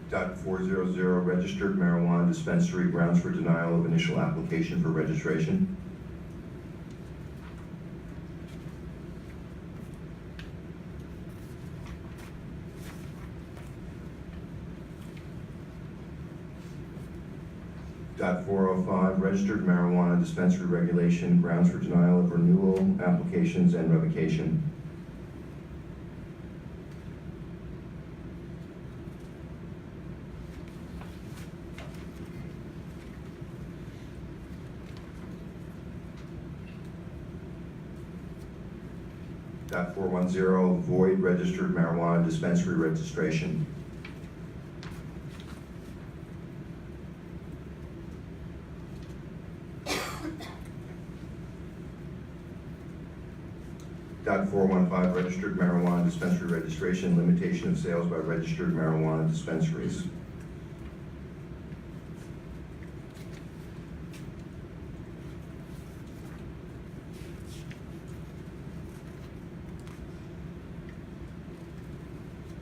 Dot 400, registered marijuana dispensary grounds for denial of initial application for registration. Dot 405, registered marijuana dispensary regulation grounds for denial of renewal applications and revocation. Dot 410, void registered marijuana dispensary registration. Dot 415, registered marijuana dispensary registration, limitation of sales by registered marijuana dispensaries.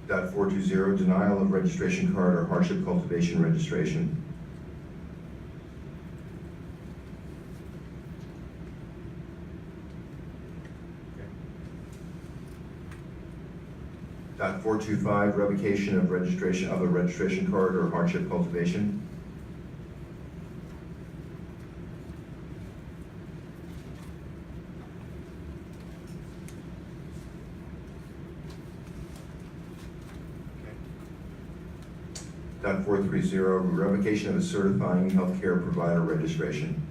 Dot 420, denial of registration card or hardship cultivation registration. Dot 425, revocation of registration of a registration card or hardship cultivation. Dot 430, revocation of a certifying healthcare provider registration.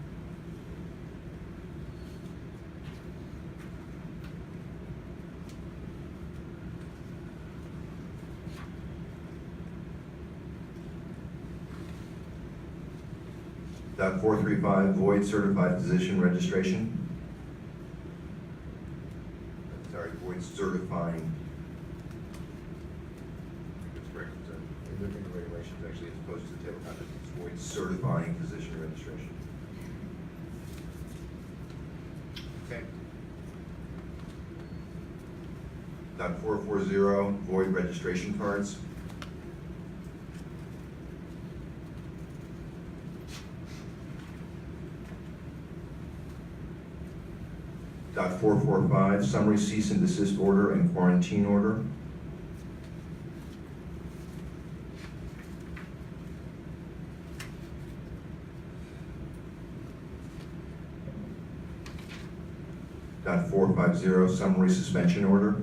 .435, void certified physician registration. Sorry, void certifying. That's correct. In the regulations, actually, as opposed to the table of contents, it's void certifying physician registration. Okay. .440, void registration cards. .445, summary cease and desist order and quarantine order. .450, summary suspension order.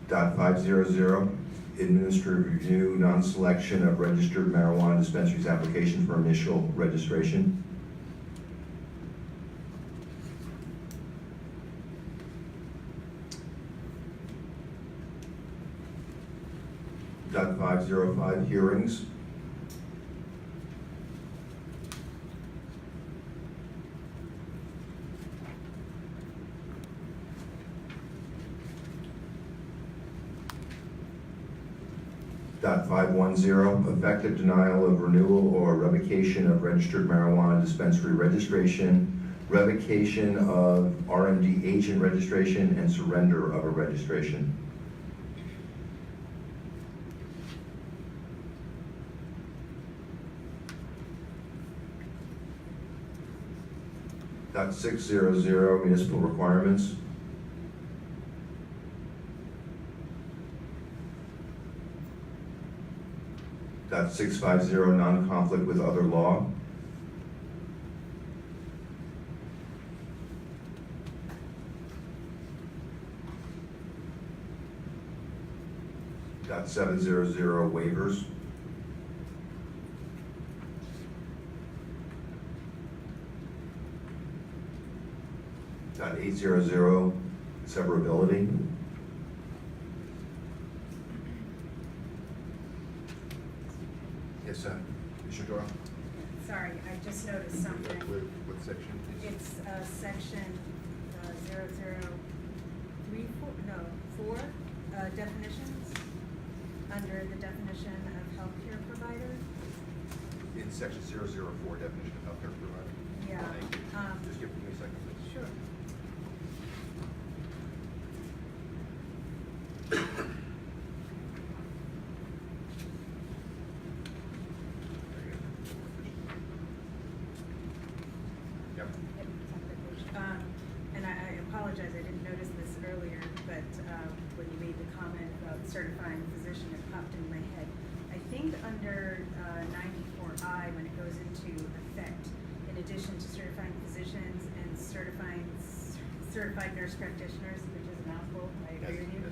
.500, administrative review, non-selection of registered marijuana dispensaries application for initial registration. .505, hearings. .510, effective denial of renewal or revocation of registered marijuana dispensary registration, revocation of RMD agent registration, and surrender of a registration. .600, municipal requirements. .650, non-conflict with other law. .700, waivers. .800, severability. Yes, Commissioner Doyle? Sorry, I just noticed something. What section? It's, section, 4, definitions, under the definition of healthcare provider. In section 004, definition of healthcare provider. Yeah, Thank you. Just give me a second, please. Sure. Yep. And I apologize, I didn't notice this earlier, but when you made the comment about certifying physician, it popped in my head. I think under 94I, when it goes into effect, in addition to certifying physicians and certified nurse practitioners, which is a mouthful, I agree with you,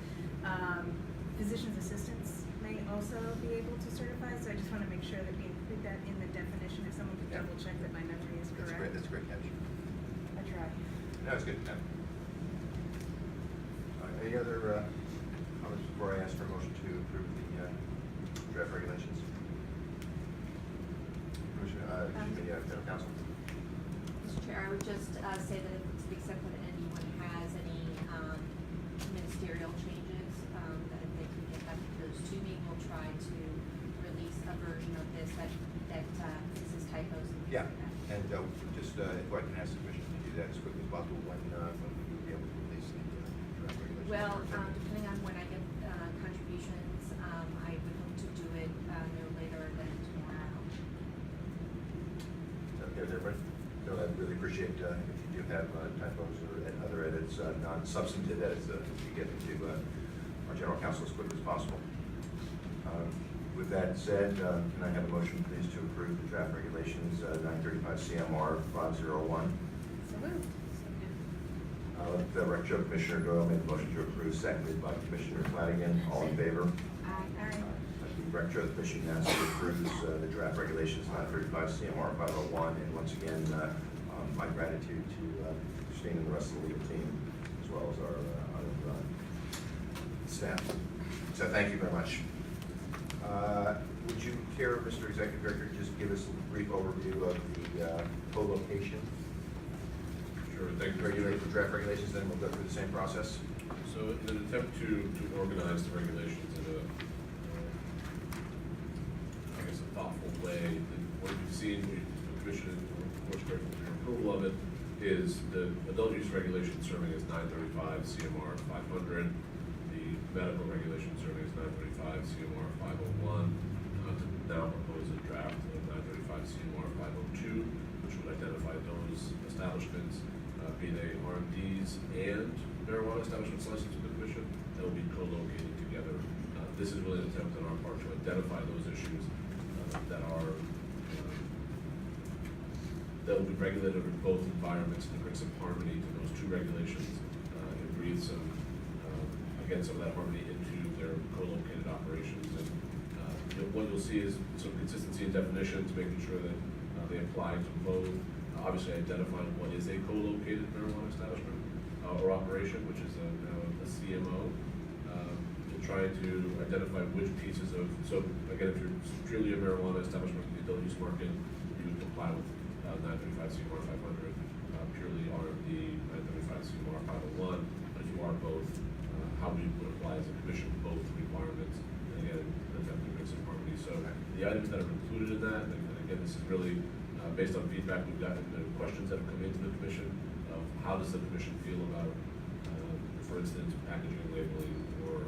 physician's assistants may also be able to certify, so I just want to make sure that we include that in the definition, if someone could Yeah. double check that my memory is That's correct. great, that's a great catch. I try. No, it's good. No. Any other comments before I ask for a motion to approve the draft regulations? Commissioner, General Counsel? Mr. Chair, I would just say that to the extent that anyone has any ministerial changes, that if they can get back those to me, we'll try to release a version of this that fixes typos and things Yeah, like that. and just, if I can ask the Commission to do that as quickly as possible, when we will be able to release the draft regulations? Well, depending on when I get contributions, I would hope to do it no later than tomorrow. Okay, with everybody? No, I really appreciate if you do have typos or other edits, non-substantive edits, we get into our General Counsel as quickly as possible. With that said, can I have a motion, please, to approve the draft regulations 935 CMR 501? So moved. Let the record show Commissioner Doyle made the motion to approve, seconded by Commissioner Flanagan. All in favor? Aye. Let the record show the Commission unanimously approves the draft regulations 935 CMR 501. And once again, my gratitude to Christine and the rest of the legal team, as well as our other staff. So thank you very much. Would you care, Mr. Executive Director, to just give us a brief overview of the co-location? Sure, thank you. The draft regulations, then we'll go through the same process. So in an attempt to organize the regulations in a, I guess, a thoughtful way, what you've seen, the commission, of course, grateful for your approval of it, is the adult use regulation serving as 935 CMR 500, the medical regulation serving as 935 CMR 501, to now propose a draft of 935 CMR 502, which would identify those establishments, be they RMDs and marijuana establishments licensed with the commission, that will be co-located together. This is really an attempt on our part to identify those issues that are that will be regulated in both environments, and to bring some harmony to those two regulations, and breathe some, again, some of that harmony into their co-located operations. And what you'll see is some consistency in definitions, making sure that they apply to both. Obviously, identifying what is a co-located marijuana establishment or operation, which is now a CMO, to try to identify which pieces of, so again, if you're truly a marijuana establishment in the adult use market, you would comply with 935 CMR 500, purely RMD 935 CMR 501, but if you are both, how we would apply as a commission both requirements, and again, attempt to bring some harmony. So the items that are included in that, and again, this is really based on feedback we've gotten, the questions that have come into the commission of how does the commission feel about, for instance, packaging and labeling or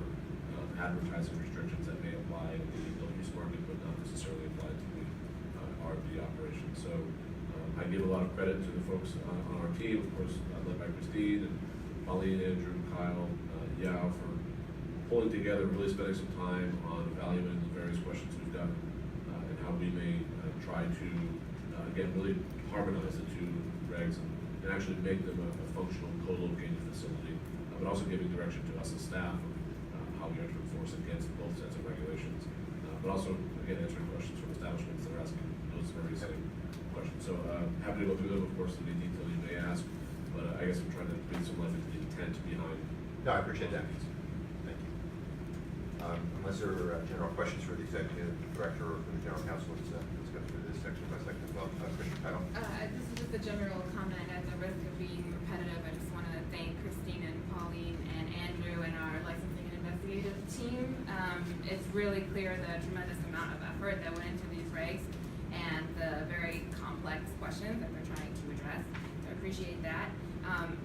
advertising restrictions that may apply in the adult use market but not necessarily apply to the RD operation. So I give a lot of credit to the folks on our team, of course, led by Christine and Pauline, Andrew, Kyle, Yao, for pulling together, really spending some time on evaluating the various questions we've done and how we may try to again, really harmonize the two regs and actually make them a functional co-located facility, but also giving direction to us as staff of how we are to enforce against both sets of regulations, but also, again, answering questions from establishments that are asking those very same questions. So happy to go through them, of course, in any detail you may ask, but I guess I'm trying to breathe some life into the intent behind. No, I appreciate that. Thank you. Unless there are general questions for the Executive Director or for the General Counsel, let's go through this section by section as well. Commissioner Kyle? This is just a general comment. At the risk of being repetitive, I just want to thank Christine and Pauline and Andrew and our licensing and investigative team. It's really clear the tremendous amount of effort that went into these regs and the very complex questions that we're trying to address. So I appreciate that.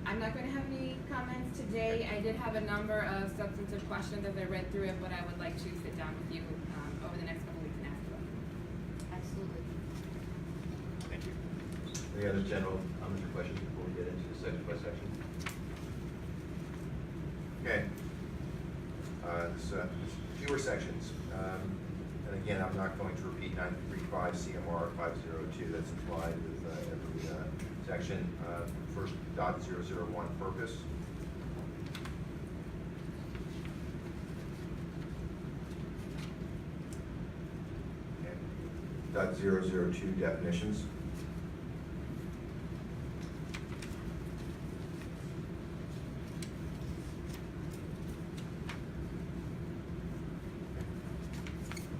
I'm not going to have any comments today. I did have a number of substantive questions as I read through it, but I would like to sit down with you over the next couple weeks and ask them. Absolutely. Thank you. Any other general comments or questions before we get into the section by section? Okay. There's fewer sections. And again, I'm not going to repeat 935 CMR 502. That's implied with every section. First, .001 purpose. Okay. .002 definitions.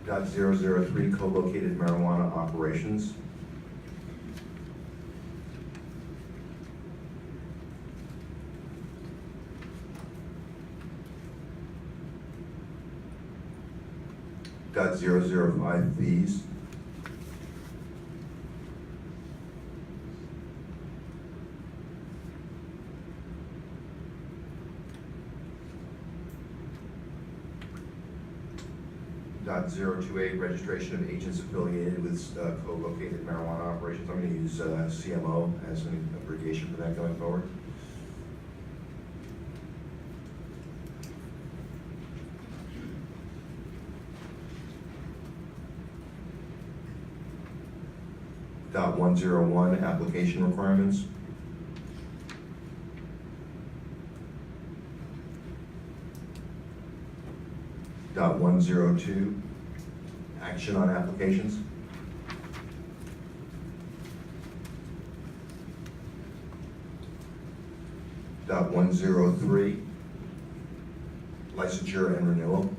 .003 co-located marijuana operations. .005 fees. .028 registration of agents affiliated with co-located marijuana operations. I'm going to use CMO as an abbreviation for that going forward. .101 application requirements. .102 action on applications. .103, licensure and renewal.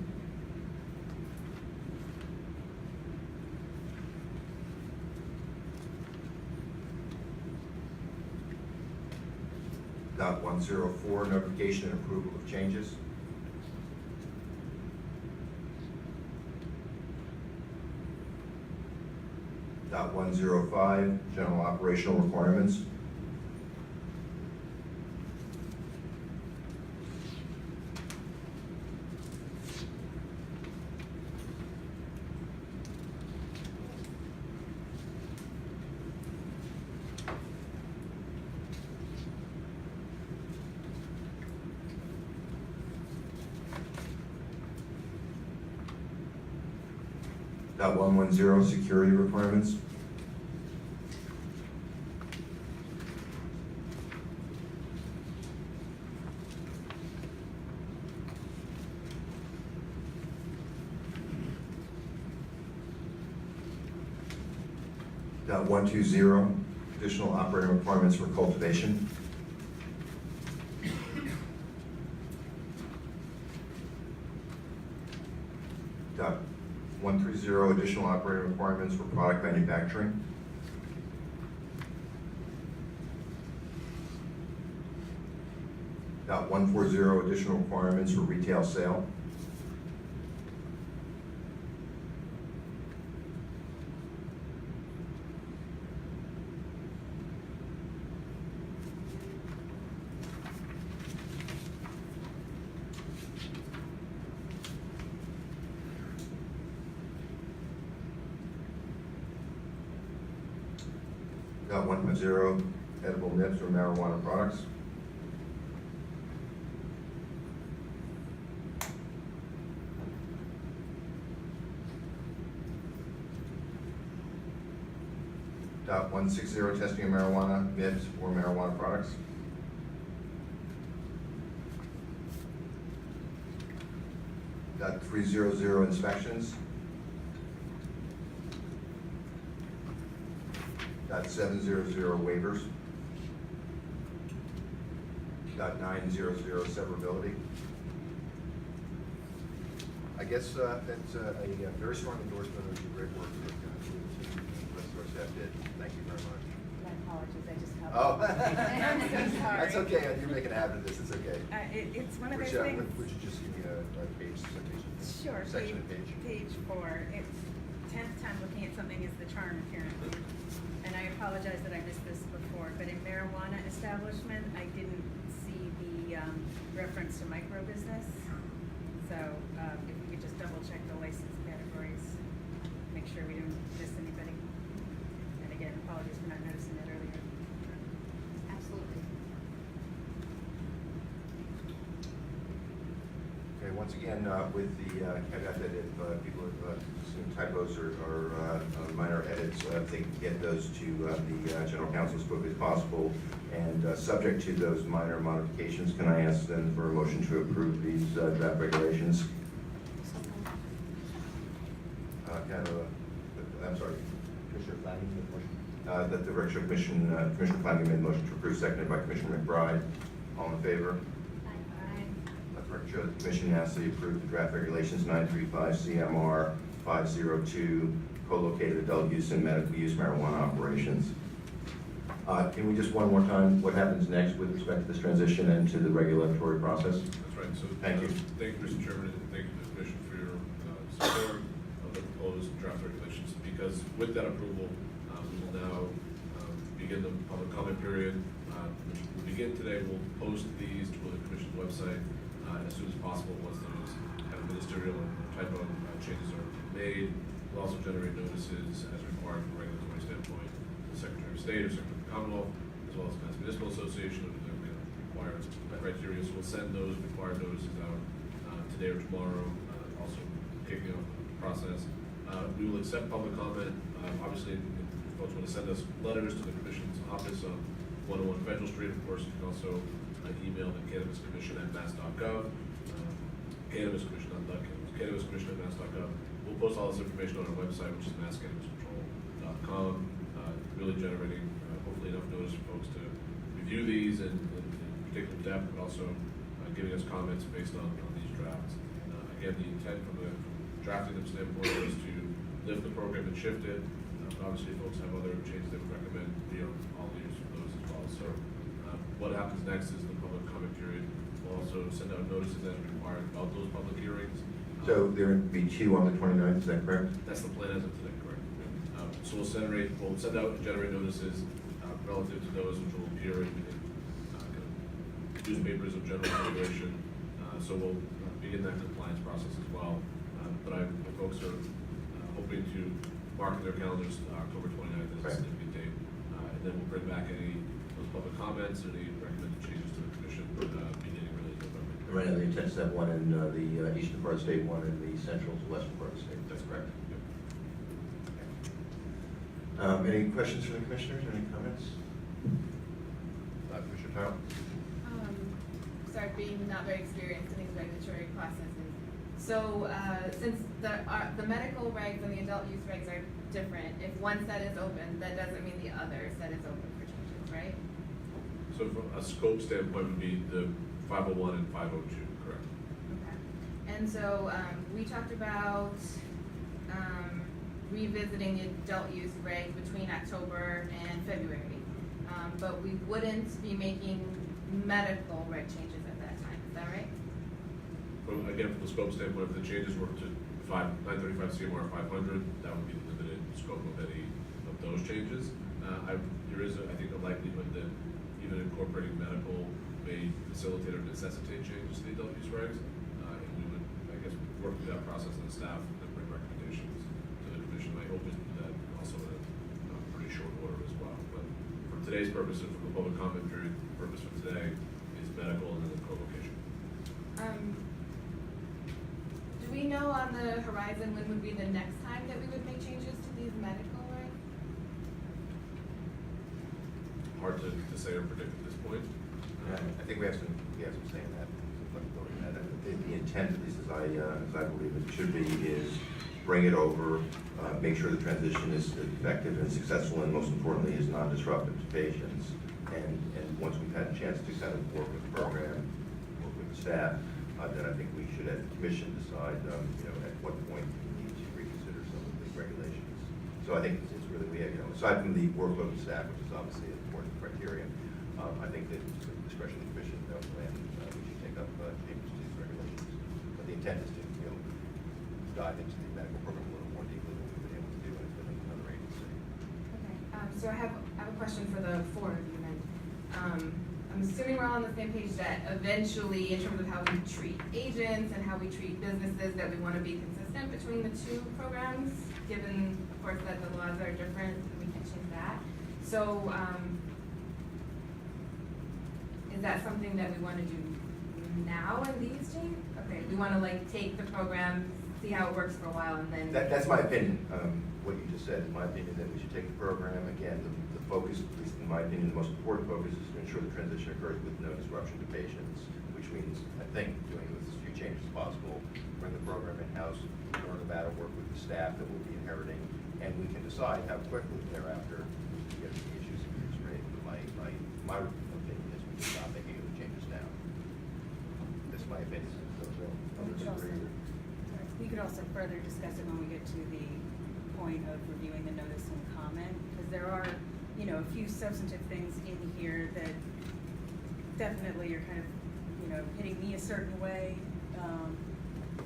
.104, notification and approval of changes. .105, general operational requirements. .110, security requirements. .120, additional operating requirements for cultivation. .130, additional operating requirements for product manufacturing. .140, additional requirements for retail sale. .150, edible nibs or marijuana products. .160, testing of marijuana nibs or marijuana products. .300, inspections. .700, waivers. .900, severability. I guess that's a very strong endorsement of the great work that the rest of our staff did. Thank you very much. My apologies, I just helped. Oh. I'm so sorry. That's okay, you're making a habit of this, it's okay. It's one of those Which, things. would you just give me a page citation? Sure, Section and page. page 4. It's 10th time looking at something is the charm, apparently. And I apologize that I missed this before, but in marijuana establishment, I didn't see the reference to micro business. So if we could just double check the license categories, make sure we don't miss anybody. And again, apologies for not noticing that earlier. Absolutely. Okay, once again, with the caveat that if people have seen typos or minor edits, they can get those to the general counsel as quickly as possible. And subject to those minor modifications, can I ask then for a motion to approve these draft regulations? I'm sorry, Commissioner Flanagan made the motion. That the Recreation Commission, Commissioner Flanagan made the motion to approve, seconded by Commissioner McBride. All in favor? Let the record show that the Commission unanimously approved the draft regulations 935 CMR 502, co-located adult use and medical use marijuana operations. Can we just one more time, what happens next with respect to this transition into the regulatory process? That's right, so. Thank you. Thank you, Mr. Chairman, and thank you to the Commission for your support of the proposed draft regulations. Because with that approval, we will now begin the public comment period, which will begin today. We'll post these to the Commission's website as soon as possible once those kind of ministerial and typo changes are made. We'll also generate notices as required from a regulatory standpoint, the Secretary of State or Secretary of the Commonwealth, as well as Mass Municipal Association under the required criteria. So we'll send those required notices out today or tomorrow, also kicking off the process. We will accept public comment. Obviously, if folks want to send us letters to the Commission's office on 101 Federal Street, of course, you can also email the Cannabis Commission at mass.gov, Cannabis Commission, not .cannabis, Cannabis Commission at mass.gov. We'll post all this information on our website, which is masscannabiscontrol.com, really generating hopefully enough notice for folks to review these and particular depth, but also giving us comments based on these drafts. Again, the intent from the drafting them standpoint is to lift the program and shift it. Obviously, folks have other changes they would recommend. We are all ears for those as well. So what happens next is the public comment period. We'll also send out notices as required about those public hearings. So there will be 2 on the 29th, is that correct? That's the plan as of today, correct? So we'll send out and generate notices relative to those which will appear in newspapers of general circulation. So we'll begin that compliance process as well. But the folks are hoping to mark in their calendars October 29th as a Right. significant date. And then we'll bring back any those public comments or any recommended changes to the commission beginning really in November. Right now, the intent is to have one in the eastern part of the state, one in the central to western part of the state. That's correct. Yep. Any questions from the commissioners, any comments? Commissioner Tile? Sorry, being not very experienced in these regulatory processes. So, since the medical regs and the adult use regs are different, if one set is open, that doesn't mean the other set is open for changes, right? So from a scope standpoint would be the 501 and 502, correct? Okay. And so, we talked about, revisiting the adult use regs between October and February. But we wouldn't be making medical reg changes at that time, is that right? Again, from the scope standpoint, if the changes were to 935 CMR 500, that would be the limited scope of any of those changes. There is, I think, a likelihood that even incorporating medical may facilitate or necessitate changes to the adult use regs. And we would, I guess, work through that process and staff and then bring recommendations to the commission. My hope is to do that also in a pretty short order as well. But for today's purposes, from the public comment period, purpose for today is medical and then the co-location. Do we know on the horizon when would be the next time that we would make changes to these medical regs? Hard to say or predict at this point. I think we have some say in that, some flexibility in that. The intent, at least as I believe it should be, is bring it over, make sure the transition is effective and successful, and most importantly, is non-disruptive to patients. And once we've had a chance to kind of work with the program, work with the staff, then I think we should, as a commission, decide, at what point we need to reconsider some of the regulations. So I think it's really, aside from the workload of staff, which is obviously an important criterion, I think that it's the discretion of the commission, when we should take up changes to these regulations. But the intent is to, dive into the medical program a little more deeply than we've been able to do with another agency. Okay, so I have a question for the four of you then. I'm assuming we're all on the same page that eventually, in terms of how we treat agents and how we treat businesses, that we want to be consistent between the two programs, given, of course, that the laws are different, and we can change that. So, is that something that we want to do now in these changes? Okay, we want to take the program, see how it works for a while, and then. That's my opinion. What you just said is my opinion, that we should take the program. Again, the focus, at least in my opinion, the most important focus is to ensure the transition occurs with no disruption to patients, which means, I think, doing as few changes as possible, bring the program in-house, learn about it, work with the staff that we'll be inheriting, and we can decide how quickly thereafter we get the issues straight. But my opinion is we should not make any of the changes now. That's my opinion. We could also further discuss it when we get to the point of reviewing the notice and comment, because there are, a few substantive things in here that definitely are kind of, hitting me a certain way.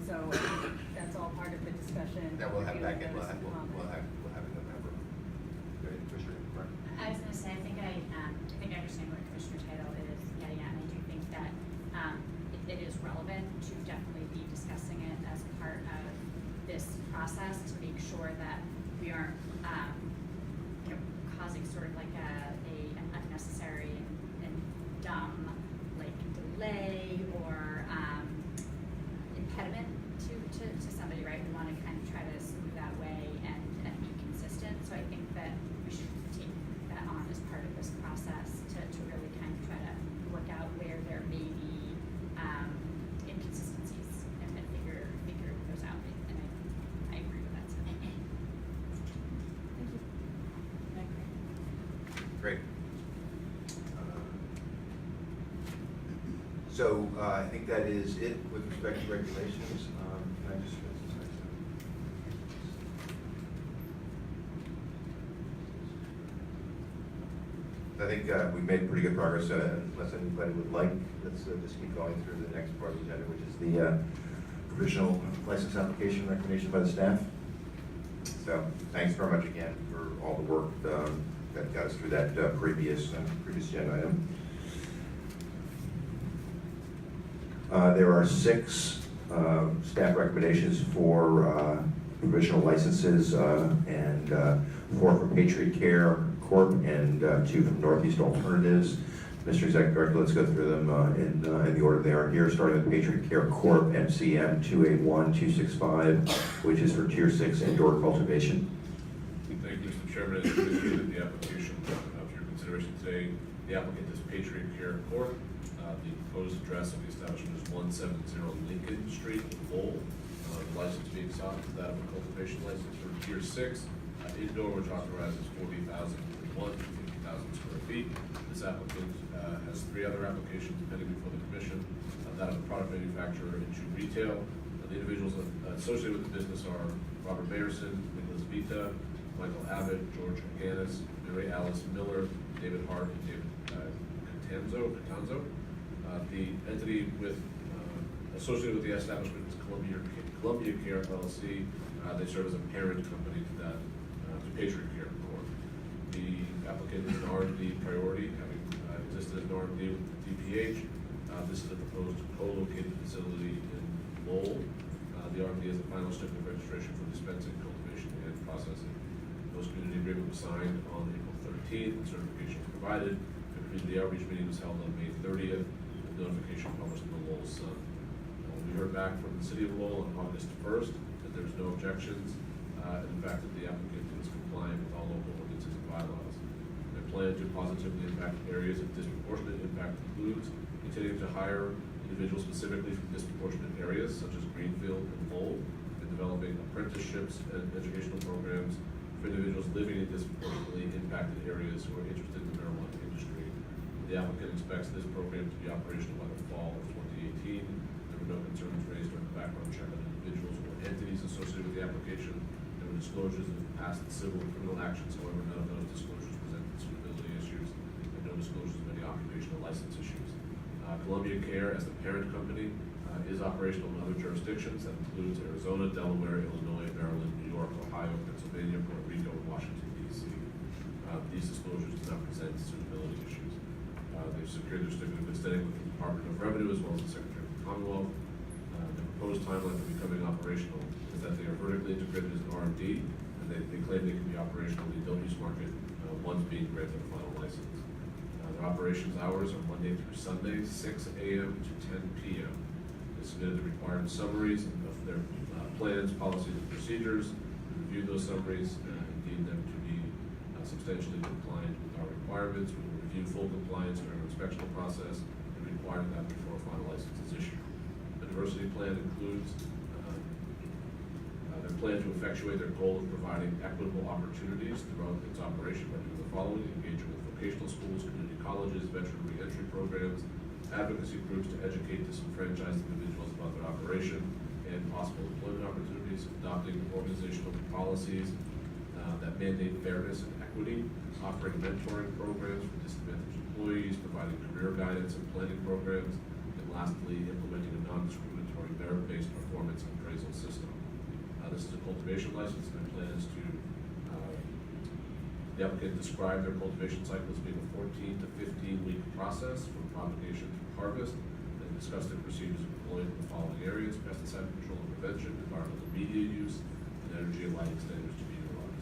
So I think that's all part of the discussion. That we'll have reviewing back in, notice and comment. we'll have in November. Go ahead, Commissioner, correct? I was gonna say, I think I understand what Commissioner Title is getting at, and I do think that, it is relevant to definitely be discussing it as part of this process to make sure that we aren't, causing sort of like an unnecessary and dumb, delay or, impediment to somebody, right? We wanna kind of try to smooth that way and be consistent. So I think that we should take that on as part of this process to really kind of try to work out where there may be inconsistencies and figure those out. And I agree with that. So. Thank you. Great. So I think that is it with respect to regulations. Can I just finish this next one? I think we've made pretty good progress. Unless anybody would like, let's just keep going through the next part of the agenda, which is the provisional license application recommendation by the staff. So thanks very much again for all the work that got us through that previous agenda item. There are 6 staff recommendations for provisional licenses, and 4 from Patriot Care Corp and 2 from Northeast Alternatives. Mr. Executive Director, let's go through them in the order they are here, starting with Patriot Care Corp, MCM 281265, which is for Tier 6 indoor cultivation. Thank you, Mr. Chairman. As indicated, the application for your consideration today, the applicant is Patriot Care Corp. The proposed address of the establishment is 170 Lincoln Street, Lowell. The license being sought is that of a cultivation license for Tier 6 indoor, which authorizes 40,001 to 50,000 square feet. This applicant has 3 other applications pending before the commission, that of a product manufacturer into retail. The individuals associated with the business are Robert Mayerson, Nicholas Vita, Michael Abbott, George Ganis, Mary Alice Miller, David Hart, and David Catanzo. The entity associated with the establishment is Columbia Care LLC. They serve as a parent company to that, to Patriot Care Corp. The applicant is an R&D priority, having existed as an R&D with DPH. This is a proposed co-located facility in Lowell. The R&D has a final certificate of registration for dispensing, cultivation, and processing. The host community agreement was signed on April 13th, and certification was provided. The community outreach meeting was held on May 30th, with notification published in the Lowell Sun. We heard back from the city of Lowell on August 1st that there's no objections, and in fact that the applicant is compliant with all local ordinances and bylaws. Their plan to positively impact areas of disproportionate impact includes continuing to hire individuals specifically from disproportionate areas such as Greenfield and Lowell, and developing apprenticeships and educational programs for individuals living in disproportionately impacted areas who are interested in the marijuana industry. The applicant expects this program to be operational by the fall of 2018. There were no concerns raised during the background check on individuals or entities associated with the application. There were disclosures of past civil and criminal actions, however, none of those disclosures presented suitability issues, and no disclosures of any occupational license issues. Columbia Care, as the parent company, is operational in other jurisdictions. That includes Arizona, Delaware, Illinois, Maryland, New York, Ohio, Pennsylvania, Puerto Rico, and Washington, D.C. These disclosures do not present suitability issues. They've secured their certificate of good standing with the Department of Revenue as well as the Secretary of the Commonwealth. The proposed timeline for becoming operational is that they are vertically integrated as an R&D, and they claim they can be operational in the adult use market once being granted a final license. Their operations hours are Monday through Sunday, 6 a.m. to 10 p.m. They submitted the required summaries of their plans, policies, and procedures. We reviewed those summaries and deemed them to be substantially compliant with our requirements. We will review full compliance during our inspection process and require that before a final license is issued. The diversity plan includes their plan to effectuate their goal of providing equitable opportunities throughout its operation by doing the following: engaging with vocational schools, community colleges, veteran reentry programs, advocacy groups to educate disenfranchised individuals about their operation and possible employment opportunities, adopting organizational policies that mandate fairness and equity, offering mentoring programs for disadvantaged employees, providing career guidance and planning programs, and lastly, implementing a non-discriminatory merit-based performance appraisal system. This is a cultivation license, and their plan is to the applicant described their cultivation cycle as being a 14 to 15 week process from propagation to harvest, and discussed their procedures employed in the following areas: pesticide control and prevention, environmental media use, and energy and lighting standards to be utilized.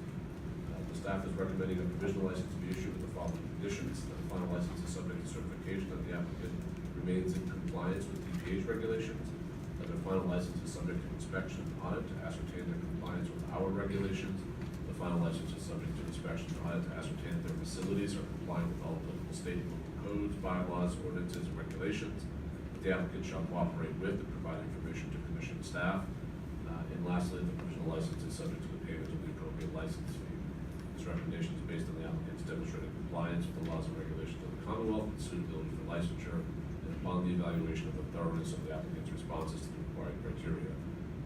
The staff is recommending a provisional license to be issued with the following conditions: that the final license is subject to certification that the applicant remains in compliance with DPH regulations, that their final license is subject to inspection and audit to ascertain their compliance with our regulations. The final license is subject to inspection and audit to ascertain that their facilities are compliant with all applicable state and local codes, bylaws, ordinances, and regulations. That the applicant shall cooperate with and provide information to commission staff. And lastly, the provisional license is subject to the payment of the appropriate license fee. This recommendation is based on the applicant's demonstrated compliance with the laws and regulations of the Commonwealth and suitability for licensure, and upon the evaluation of the thoroughness of the applicant's responses to the required criteria.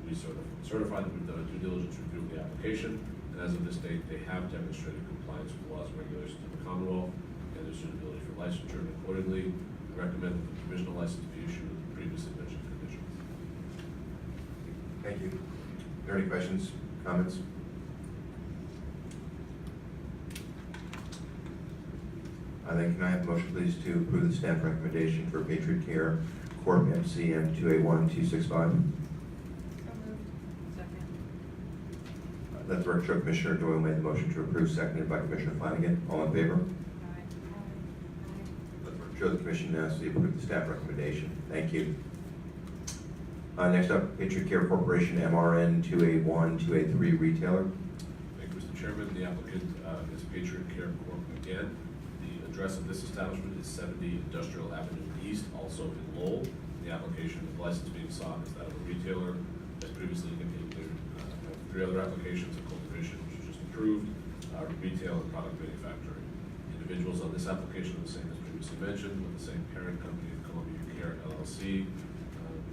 We certify that we've done a due diligence review of the application, and as of this date, they have demonstrated compliance with laws and regulations of the Commonwealth and their suitability for licensure, and accordingly, we recommend that the provisional license be issued with the previously mentioned conditions. Thank you. Are there any questions, comments? Then can I have a motion, please, to approve the staff recommendation for Patriot Care Corp. MCM 281-265? So moved. Second. Let the record show Commissioner Doyle made the motion to approve, seconded by Commissioner Flanagan. All in favor? Aye. Let the record show the Commission unanimously approved the staff recommendation. Thank you. Next up, Patriot Care Corporation, MRN 281-283 retailer. Thank you, Mr. Chairman. The applicant is Patriot Care Corp. Again. The address of this establishment is 70 Industrial Avenue East, also in Lowell. The application of license being sought is that of a retailer. As previously indicated, there are 3 other applications of cultivation which was just approved, retail and product manufacturing. Individuals on this application are the same as previously mentioned, with the same parent company, Columbia Care LLC.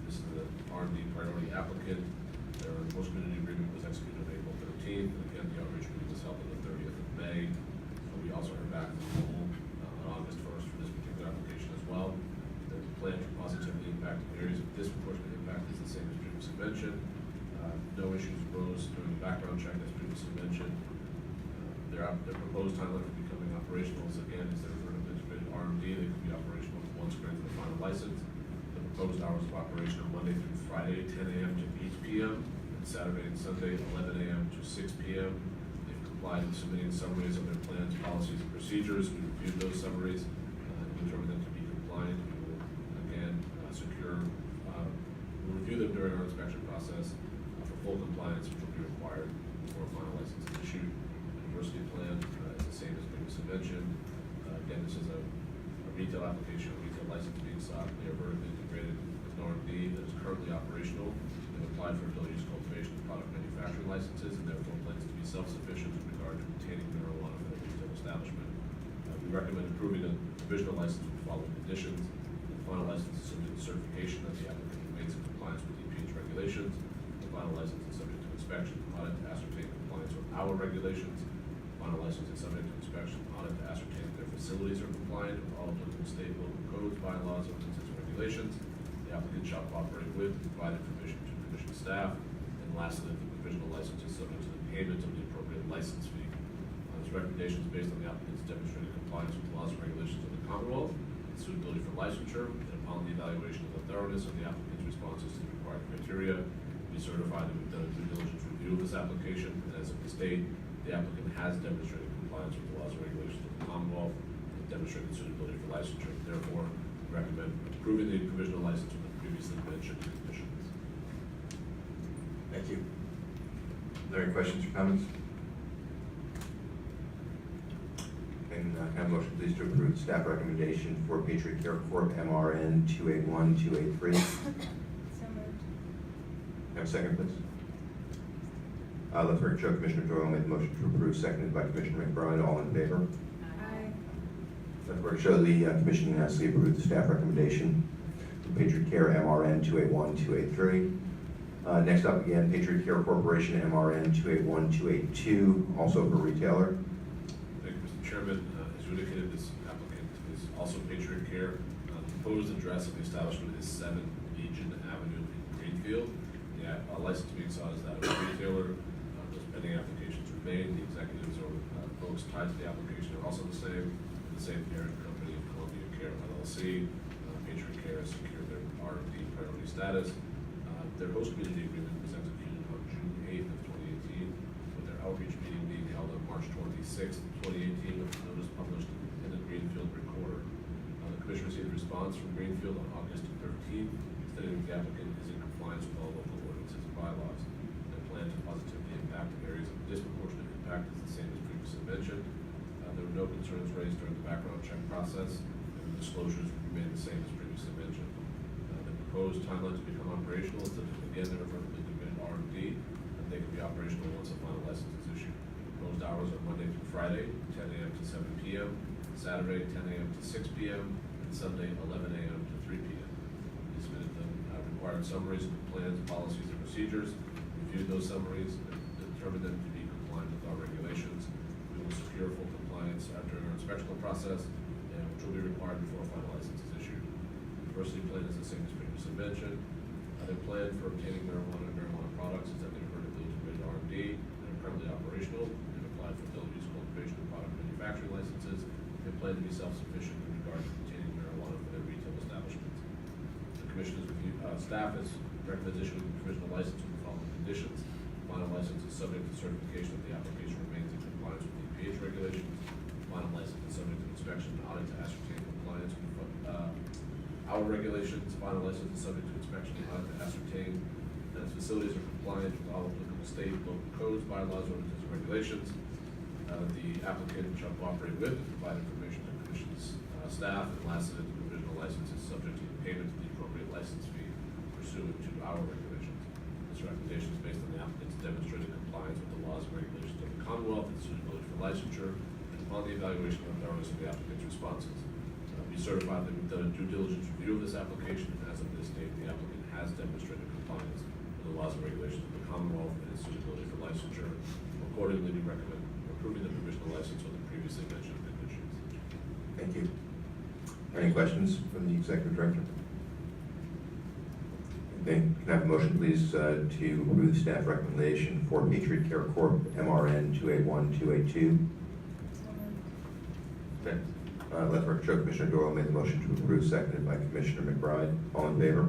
This is the R&D priority applicant. Their host community agreement was executed on April 13th, and again, the outreach meeting was held on the 30th of May. We also heard back from Lowell on August 1st for this particular application as well. The plan to positively impact areas of disproportionate impact is the same as previously mentioned. No issues arose during the background check as previously mentioned. Their proposed timeline for becoming operational is again is their vertical integrated R&D. They could be operational once granted the final license. The proposed hours of operation are Monday through Friday, 10 a.m. to 8 p.m. and Saturday and Sunday, 11 a.m. to 6 p.m. They've complied with submitting summaries of their plans, policies, and procedures. We reviewed those summaries and determined them to be compliant. We will again we'll review them during our inspection process for full compliance, which will be required before a final license is issued. The university plan is the same as previously mentioned. Again, this is a retail application, a retail license being sought. They are vertically integrated with an R&D that is currently operational. They've applied for adult use cultivation and product manufacturing licenses and therefore plans to be self-sufficient with regard to obtaining marijuana for their retail establishment. We recommend approving a provisional license with the following conditions. The final license is subject to certification that the applicant remains in compliance with EPH regulations. The final license is subject to inspection, audit to ascertain compliance with our regulations. The final license is subject to inspection, audit to ascertain that their facilities are compliant with all applicable state and local codes, bylaws, ordinances, and regulations. The applicant shall cooperate with and provide information to commission staff. And lastly, the provisional license is subject to the payment of the appropriate license fee. This recommendation is based on the applicant's demonstrated compliance with laws and regulations of the Commonwealth, and suitability for licensure, and upon the evaluation of the thoroughness of the applicant's responses to the required criteria, we certify that we've done a due diligence review of this application, and as of this date, the applicant has demonstrated compliance with the laws and regulations of the Commonwealth and demonstrated suitability for licensure. Therefore, we recommend approving the provisional license with the previously mentioned conditions. Thank you. Are there any questions or comments? And can I have a motion, please, to approve the staff recommendation for Patriot Care Corp. MRN 281-283? So moved. Have a second, please. Let the record show Commissioner Doyle made the motion to approve, seconded by Commissioner McBride. All in favor? Aye. Let the record show the Commission unanimously approved the staff recommendation for Patriot Care MRN 281-283. Next up again, Patriot Care Corporation MRN 281-282, also for retailer. Thank you, Mr. Chairman. As you indicated, this applicant is also Patriot Care. The proposed address of the establishment is 7 Legion Avenue in Greenfield. The license being sought is that of a retailer. Those pending applications remain. The executives or folks tied to the application are also the same parent company of Columbia Care LLC. Patriot Care has secured their R&D priority status. Their host community agreement was executed on June 8th of 2018, with their outreach meeting being held on March 26th, 2018, with a notice published in the Greenfield Recorder. The Commission received a response from Greenfield on August 13th, stating that the applicant is in compliance with all local ordinances and bylaws. Their plan to positively impact areas of disproportionate impact is the same as previously mentioned. There were no concerns raised during the background check process, and the disclosures remain the same as previously mentioned. The proposed timeline to become operational is that, again, they're vertically integrated R&D, and they can be operational once a final license is issued. Proposed hours are Monday through Friday, 10 a.m. to 7 p.m., Saturday, 10 a.m. to 6 p.m., and Sunday, 11 a.m. to 3 p.m. He submitted the required summaries of the plans, policies, and procedures, reviewed those summaries, and determined them to be compliant with our regulations. We will secure full compliance during our inspectional process, and which will be required before a final license is issued. The diversity plan is the same as previously mentioned. Their plan for obtaining marijuana and marijuana products is that they're vertically integrated R&D and are currently operational. They've applied for adult use cultivation and product manufacturing licenses. They plan to be self-sufficient in regard to obtaining marijuana for their retail establishments. The Commission's staff has recommended issuing the provisional license with the following conditions. Final license is subject to certification that the application remains in compliance with the pH regulations. Final license is subject to inspection and audit to ascertain compliance with our regulations. Final license is subject to inspection and audit to ascertain that its facilities are compliant with all applicable state, local codes, bylaws, ordinances, and regulations. The applicant shall cooperate with and provide information to the Commission's staff. And lastly, the provisional license is subject to the payment of the appropriate license fee pursuant to our regulations. This recommendation is based on the applicant's demonstrated compliance with the laws and regulations of the Commonwealth and suitability for licensure, and upon the evaluation of thoroughness of the applicant's responses. We certify that we've done a due diligence review of this application, and as of this date, the applicant has demonstrated compliance with the laws and regulations of the Commonwealth and its suitability for licensure. Accordingly, we recommend approving the provisional license with the previously mentioned conditions. Thank you. Any questions from the Executive Director? Then can I have a motion, please, to approve staff recommendation for Patriot Care Corp. MRN 281-282? Okay. Let the record show Commissioner Doyle made the motion to approve, seconded by Commissioner McBride. All in favor?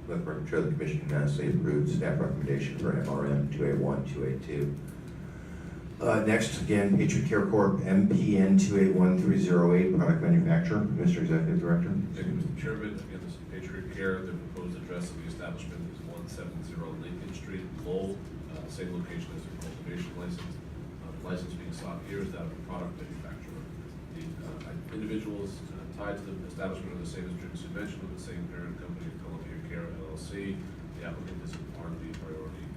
Let the record show the Commission unanimously approved staff recommendation for MRN 281-282. Next, again, Patriot Care Corp. MPN 281-308, product manufacturer. Mr. Executive Director. Thank you, Mr. Chairman. Again, this is Patriot Care. The proposed address of the establishment is 170 Lincoln Street, Lowell, same location as the cultivation license. The license being sought here is that of a product manufacturer. The individuals tied to the establishment are the same as previously mentioned, with the same parent company of Columbia Care LLC. The applicant is an R&D priority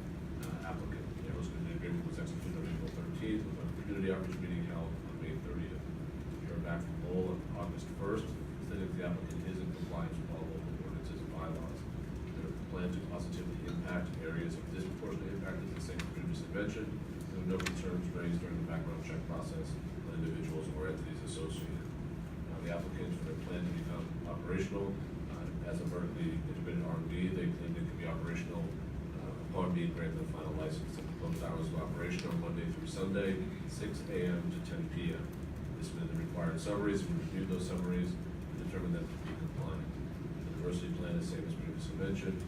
applicant. The host community agreement was executed on April 13th, with a community outreach meeting held on May 30th. We heard back from Lowell on August 1st, stating the applicant is in compliance with all local ordinances and bylaws. Their plan to positively impact areas of disproportionate impact is the same as previously mentioned. There were no concerns raised during the background check process on individuals or entities associated. The applicants for their plan to become operational as a vertically integrated R&D, they claim they can be operational upon being granted a final license. The proposed hours of operation are Monday through Sunday, 6 a.m. to 10 p.m. They submitted the required summaries. We reviewed those summaries and determined them to be compliant. The diversity plan is the same as previously mentioned.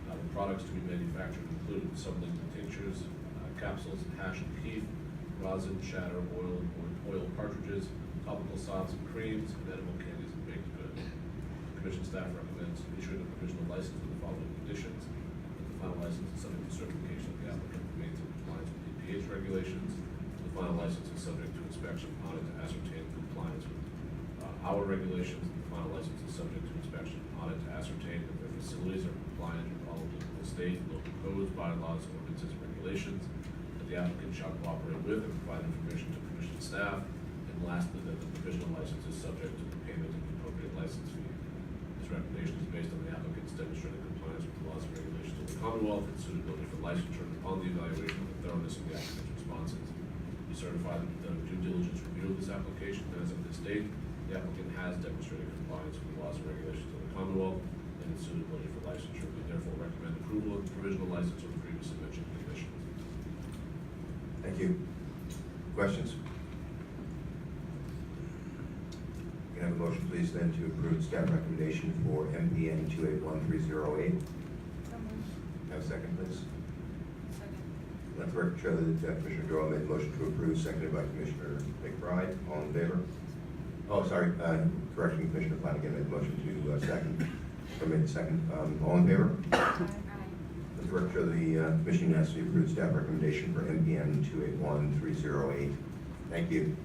The products to be manufactured include sublingual tinctures, capsules, hash and kief, rosin, shatter, oil cartridges, topical salves and creams, and edible candies and baked goods. The Commission staff recommends issuing a provisional license with the following conditions. The final license is subject to certification that the applicant remains in compliance with the pH regulations. The final license is subject to inspection and audit to ascertain compliance with our regulations. The final license is subject to inspection and audit to ascertain that their facilities are compliant with all applicable state, local codes, bylaws, ordinances, and regulations. That the applicant shall cooperate with and provide information to Commission staff. And lastly, that the provisional license is subject to the payment of the appropriate license fee. This recommendation is based on the applicant's demonstrated compliance with the laws and regulations of the Commonwealth and suitability for licensure, and upon the evaluation of the thoroughness of the applicant's responses. We certify that we've done a due diligence review of this application, and as of this date, the applicant has demonstrated compliance with the laws and regulations of the Commonwealth and its suitability for licensure. We therefore recommend approval of the provisional license with the previously mentioned conditions. Thank you. Questions? Can I have a motion, please, then to approve staff recommendation for MPN 281-308? Have a second, please. Second. Let the record show that Commissioner Doyle made the motion to approve, seconded by Commissioner McBride. All in favor? Oh, sorry, correction, Commissioner Flanagan made the motion to second. I made the second. All in favor? Aye. Let the record show the Commission unanimously approved staff recommendation for MPN 281-308. Thank you.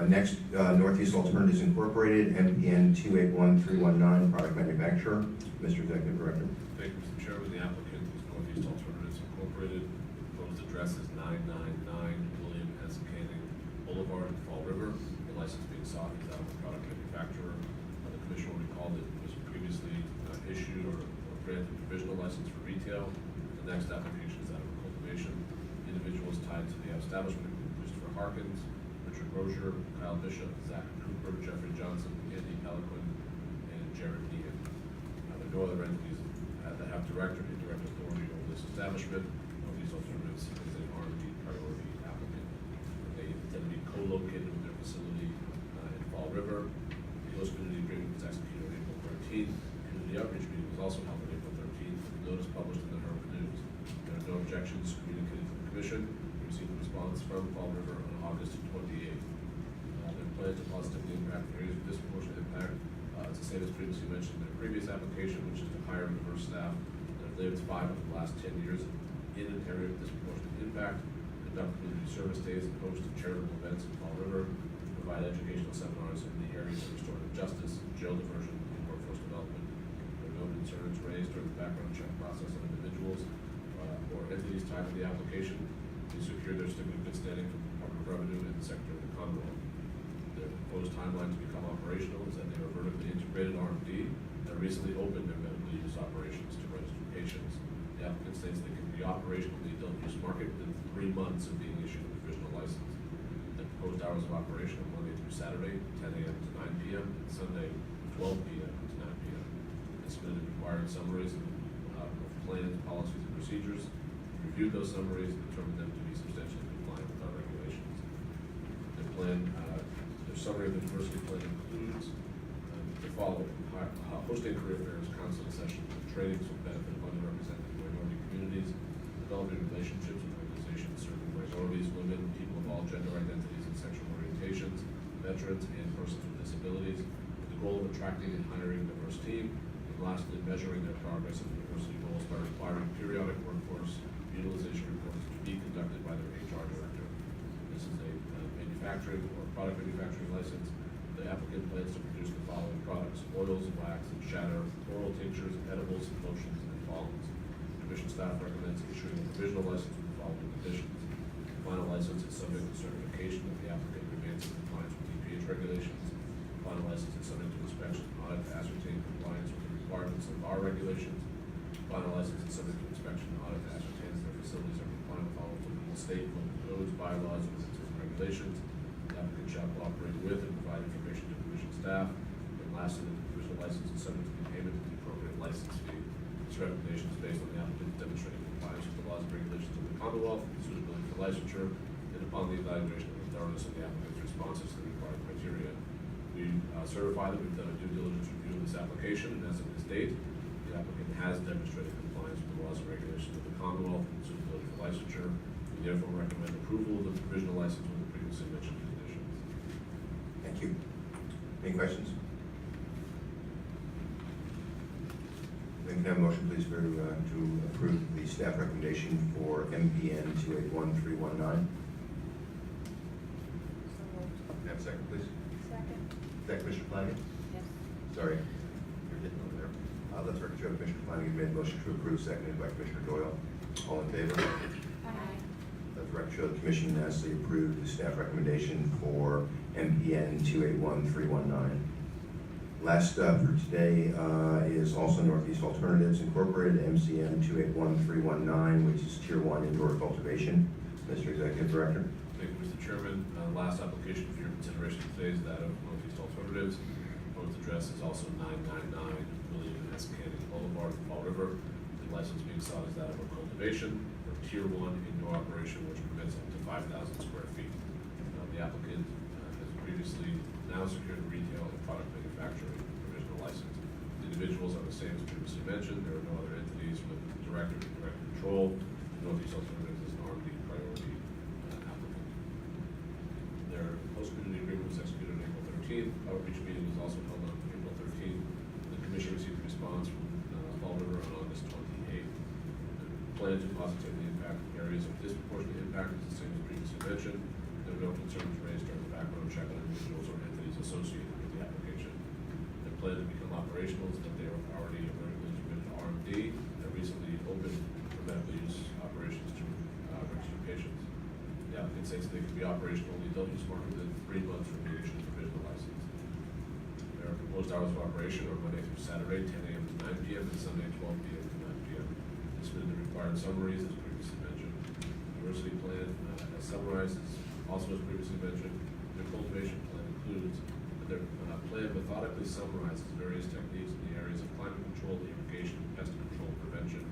Next, Northeast Alternatives Incorporated, MPN 281-319, product manufacturer. Mr. Executive Director. Thank you, Mr. Chairman. The applicant is Northeast Alternatives Incorporated. The proposed address is 999 William S. Canning Boulevard, Fall River. The license being sought is out of the product manufacturer. The Commission will issued or granted provisional license for retail. The next application is that of cultivation. Individuals tied to the establishment include Christopher Harkins, Richard Rozier, Kyle Bishop, Zach Cooper, Jeffrey Johnson, Andy Peliquin, and Jared Deegan. There are no other entities that have direct or indirect authority over this establishment. These alternatives is an R&D priority applicant. They intend to be co-located with their facility in Fall River. The host community agreement was executed on April 13th. Community outreach meeting was also held on April 13th. Notice published in the Herald News. There are no objections communicated to the Commission. We received a response from Fall River on August 28th. Their plan to positively impact areas of disproportionate impact. It's the same as previously mentioned in their previous application, which is to hire diverse staff that have lived 5 of the last 10 years in an area of disproportionate impact, conduct community service days and host charitable events in Fall River, provide educational seminars in the areas of restorative justice, jail diversion, and workforce development. There are no concerns raised during the background check process of individuals or entities tied to the application to secure their certificate of good standing from the Department of Revenue and the Secretary of the Commonwealth. Their proposed timeline to become operational is that they are vertically integrated R&D that recently opened their medical use operations to registered patients. The applicant states they can be operational in the adult use market within 3 months of being issued a provisional license. The proposed hours of operation are Monday through Saturday, 10 a.m. to 9 p.m., and Sunday, 12 p.m. to 9 p.m. They submitted required summaries of plans, policies, and procedures. We reviewed those summaries and determined them to be substantially compliant with our regulations. Their plan, their summary of the diversity plan includes the following: hosting career fairs, counseling sessions, and trainings for the benefit of underrepresented minority communities, developing relationships with organizations serving minorities, women, people of all gender identities and sexual orientations, veterans, and persons with disabilities, with the goal of attracting and hiring a diverse team, and lastly, measuring their progress in the diversity goals by requiring periodic workforce utilization reports to be conducted by their HR director. This is a manufacturing or product manufacturing license. The applicant plans to produce the following products: oils, wax, and shatter, oral tinctures, edibles, lotions, and balms. Commission staff recommends issuing a provisional license with the following conditions. The final license is subject to certification that the applicant remains in compliance with EPH regulations. The final license is subject to inspection and audit to ascertain compliance with the requirements of our regulations. The final license is subject to inspection and audit to ascertain that their facilities are compliant with all applicable state and local codes, bylaws, ordinances, and regulations. The applicant shall cooperate with and provide information to commission staff. And lastly, the provisional license is subject to the payment of the appropriate license fee. This recommendation is based on the applicant demonstrating compliance with the laws and regulations of the Commonwealth, suitability for licensure, and upon the evaluation of the thoroughness of the applicant's responses to the required criteria. We certify that we've done a due diligence review of this application, and as of this date, the applicant has demonstrated compliance with the laws and regulations of the Commonwealth and suitability for licensure. We therefore recommend approval of the provisional license with the previously mentioned conditions. Thank you. Any questions? Then can I have a motion, please, to approve the staff recommendation for MPN 281319? Can I have a second, please? Second. Is that Commissioner Flanagan? Yes. Sorry, you're hitting over there. Let's record show Commissioner Flanagan made a motion to approve, seconded by Commissioner Doyle. All in favor? Aye. Let the record show the Commission unanimously approved the staff recommendation for MPN 281319. Last up for today is also Northeast Alternatives Incorporated, MCM 281319, which is Tier 1 Indoor-Cultivation. Mr. Executive Director. Thank you, Mr. Chairman. Last application for your consideration today is that of Northeast Alternatives. Proposed address is also 999 William S. Canning Boulevard, Fall River. The license being sought is that of a cultivation for Tier 1 indoor operation, which permits up to 5,000 square feet. The applicant has previously now secured retail and product manufacturing provisional license. The individuals are the same as previously mentioned. There are no other entities with direct or indirect control. Northeast Alternatives is an R&D priority applicant. Their host community agreement was executed on April 13th. Outreach meeting was also held on April 13th. The Commission received a response from Fall River on August 28th. The plan to positively impact areas of disproportionate impact is the same as previously mentioned. There were no concerns raised during the background check on individuals or entities associated with the application. Their plan to become operational is that they are already vertically integrated R&D that recently opened for medical use operations to registered patients. The applicant states they can be operational in the adult use market within 3 months from being issued a provisional license. Their proposed hours of operation are Monday through Saturday, 10 a.m. to 9 9 PM and Sunday 12 PM to 9 PM. They submitted the required summaries as previously mentioned. Diversity plan as summarized, also as previously mentioned. Their cultivation plan includes, their plan methodically summarizes various techniques in the areas of climate control, irrigation, pest control, prevention.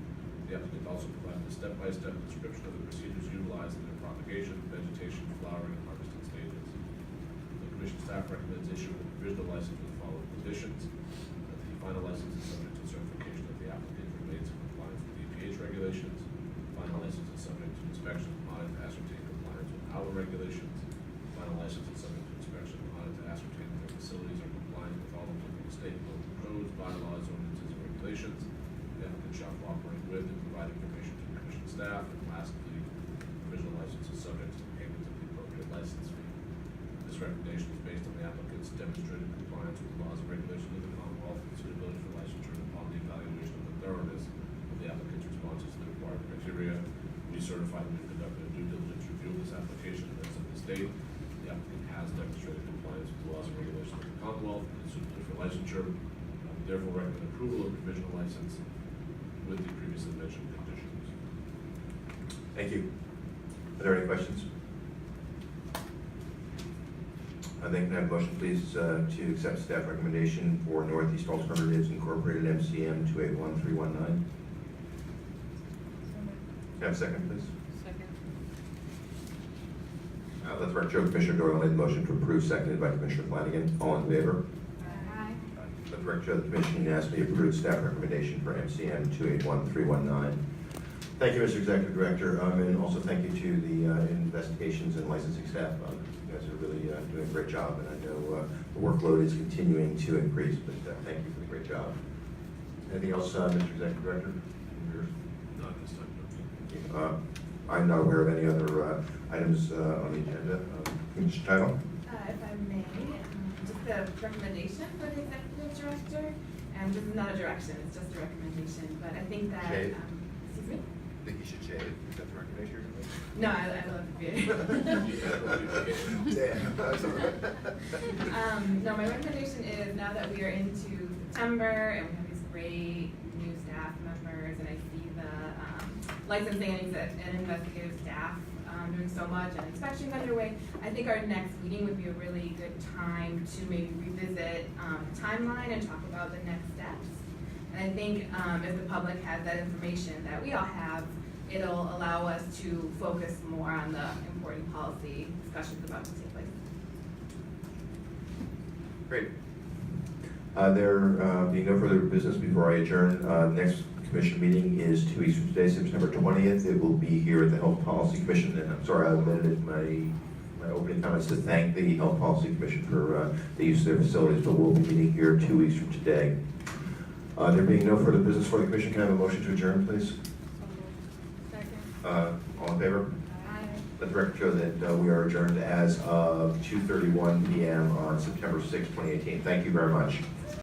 The applicant also provides a step-by-step description of the procedures utilized in their propagation, vegetation, flowering, and harvesting stages. The commission staff recommends issuing a provisional license with the following conditions. That the final license is subject to certification that the applicant remains in compliance with the EPA's regulations. Final license is subject to inspection and audit to ascertain compliance with our regulations. Final license is subject to inspection and audit to ascertain that their facilities are compliant with all applicable state and local codes, bylaws, ordinances, and regulations. The applicant shall cooperate with and provide information to the commission staff. And lastly, provisional license is subject to the payment of the appropriate license fee. This recommendation is based on the applicant's demonstrated compliance with the laws and regulations of the Commonwealth and suitability for licensure and upon the evaluation of the thoroughness of the applicant's responses to the required criteria. We certify that we've conducted a due diligence review of this application as of this date. The applicant has demonstrated compliance with the laws and regulations of the Commonwealth and suitability for licensure. We therefore recommend approval of provisional license with the previously mentioned conditions. Thank you. Are there any questions? I think can I have a motion, please, to accept staff recommendation for Northeast Alternatives Incorporated MCM 281319. Can I have a second, please? Second. Let the record show Commissioner Doyle made the motion to approve, seconded by Commissioner Flanagan. All in favor? Aye. Let the record show the Commission unanimously approved staff recommendation for MCM 281319. Thank you, Mr. Executive Director, and also thank you to the investigations and licensing staff. You guys are really doing a great job, and I know the workload is continuing to increase, but thank you for the great job. Anything else, Mr. Executive Director? Yours? Not this time, no. I'm not aware of any other items on the agenda. Commissioner Title? If I may, just a recommendation for the executive director, and this is not a direction, it's just a recommendation, but I think that, Shade. excuse me? I think you should shade it. Is that the recommendation you're going No, I love it. No, my recommendation is now that we are into September and we have these great new staff members, and I see the licensing and investigative staff doing so much and inspections underway, I think our next meeting would be a really good time to maybe revisit the timeline and talk about the next steps. And I think if the public has that information that we all have, it'll allow us to focus more on the important policy discussions about to take place. Great. There being no further business before I adjourn, next commission meeting is 2 weeks from today, September 20th. It will be here at the Health Policy Commission, and I'm sorry I omitted my opening comments to thank the Health Policy Commission for the use of their facilities, but we'll be meeting here 2 weeks from today. There being no further business for the commission, can I have a motion to adjourn, please? Second. All in favor? Aye. Let the record show that we are adjourned as of 2:31 p.m. on September 6, 2018. Thank you very much.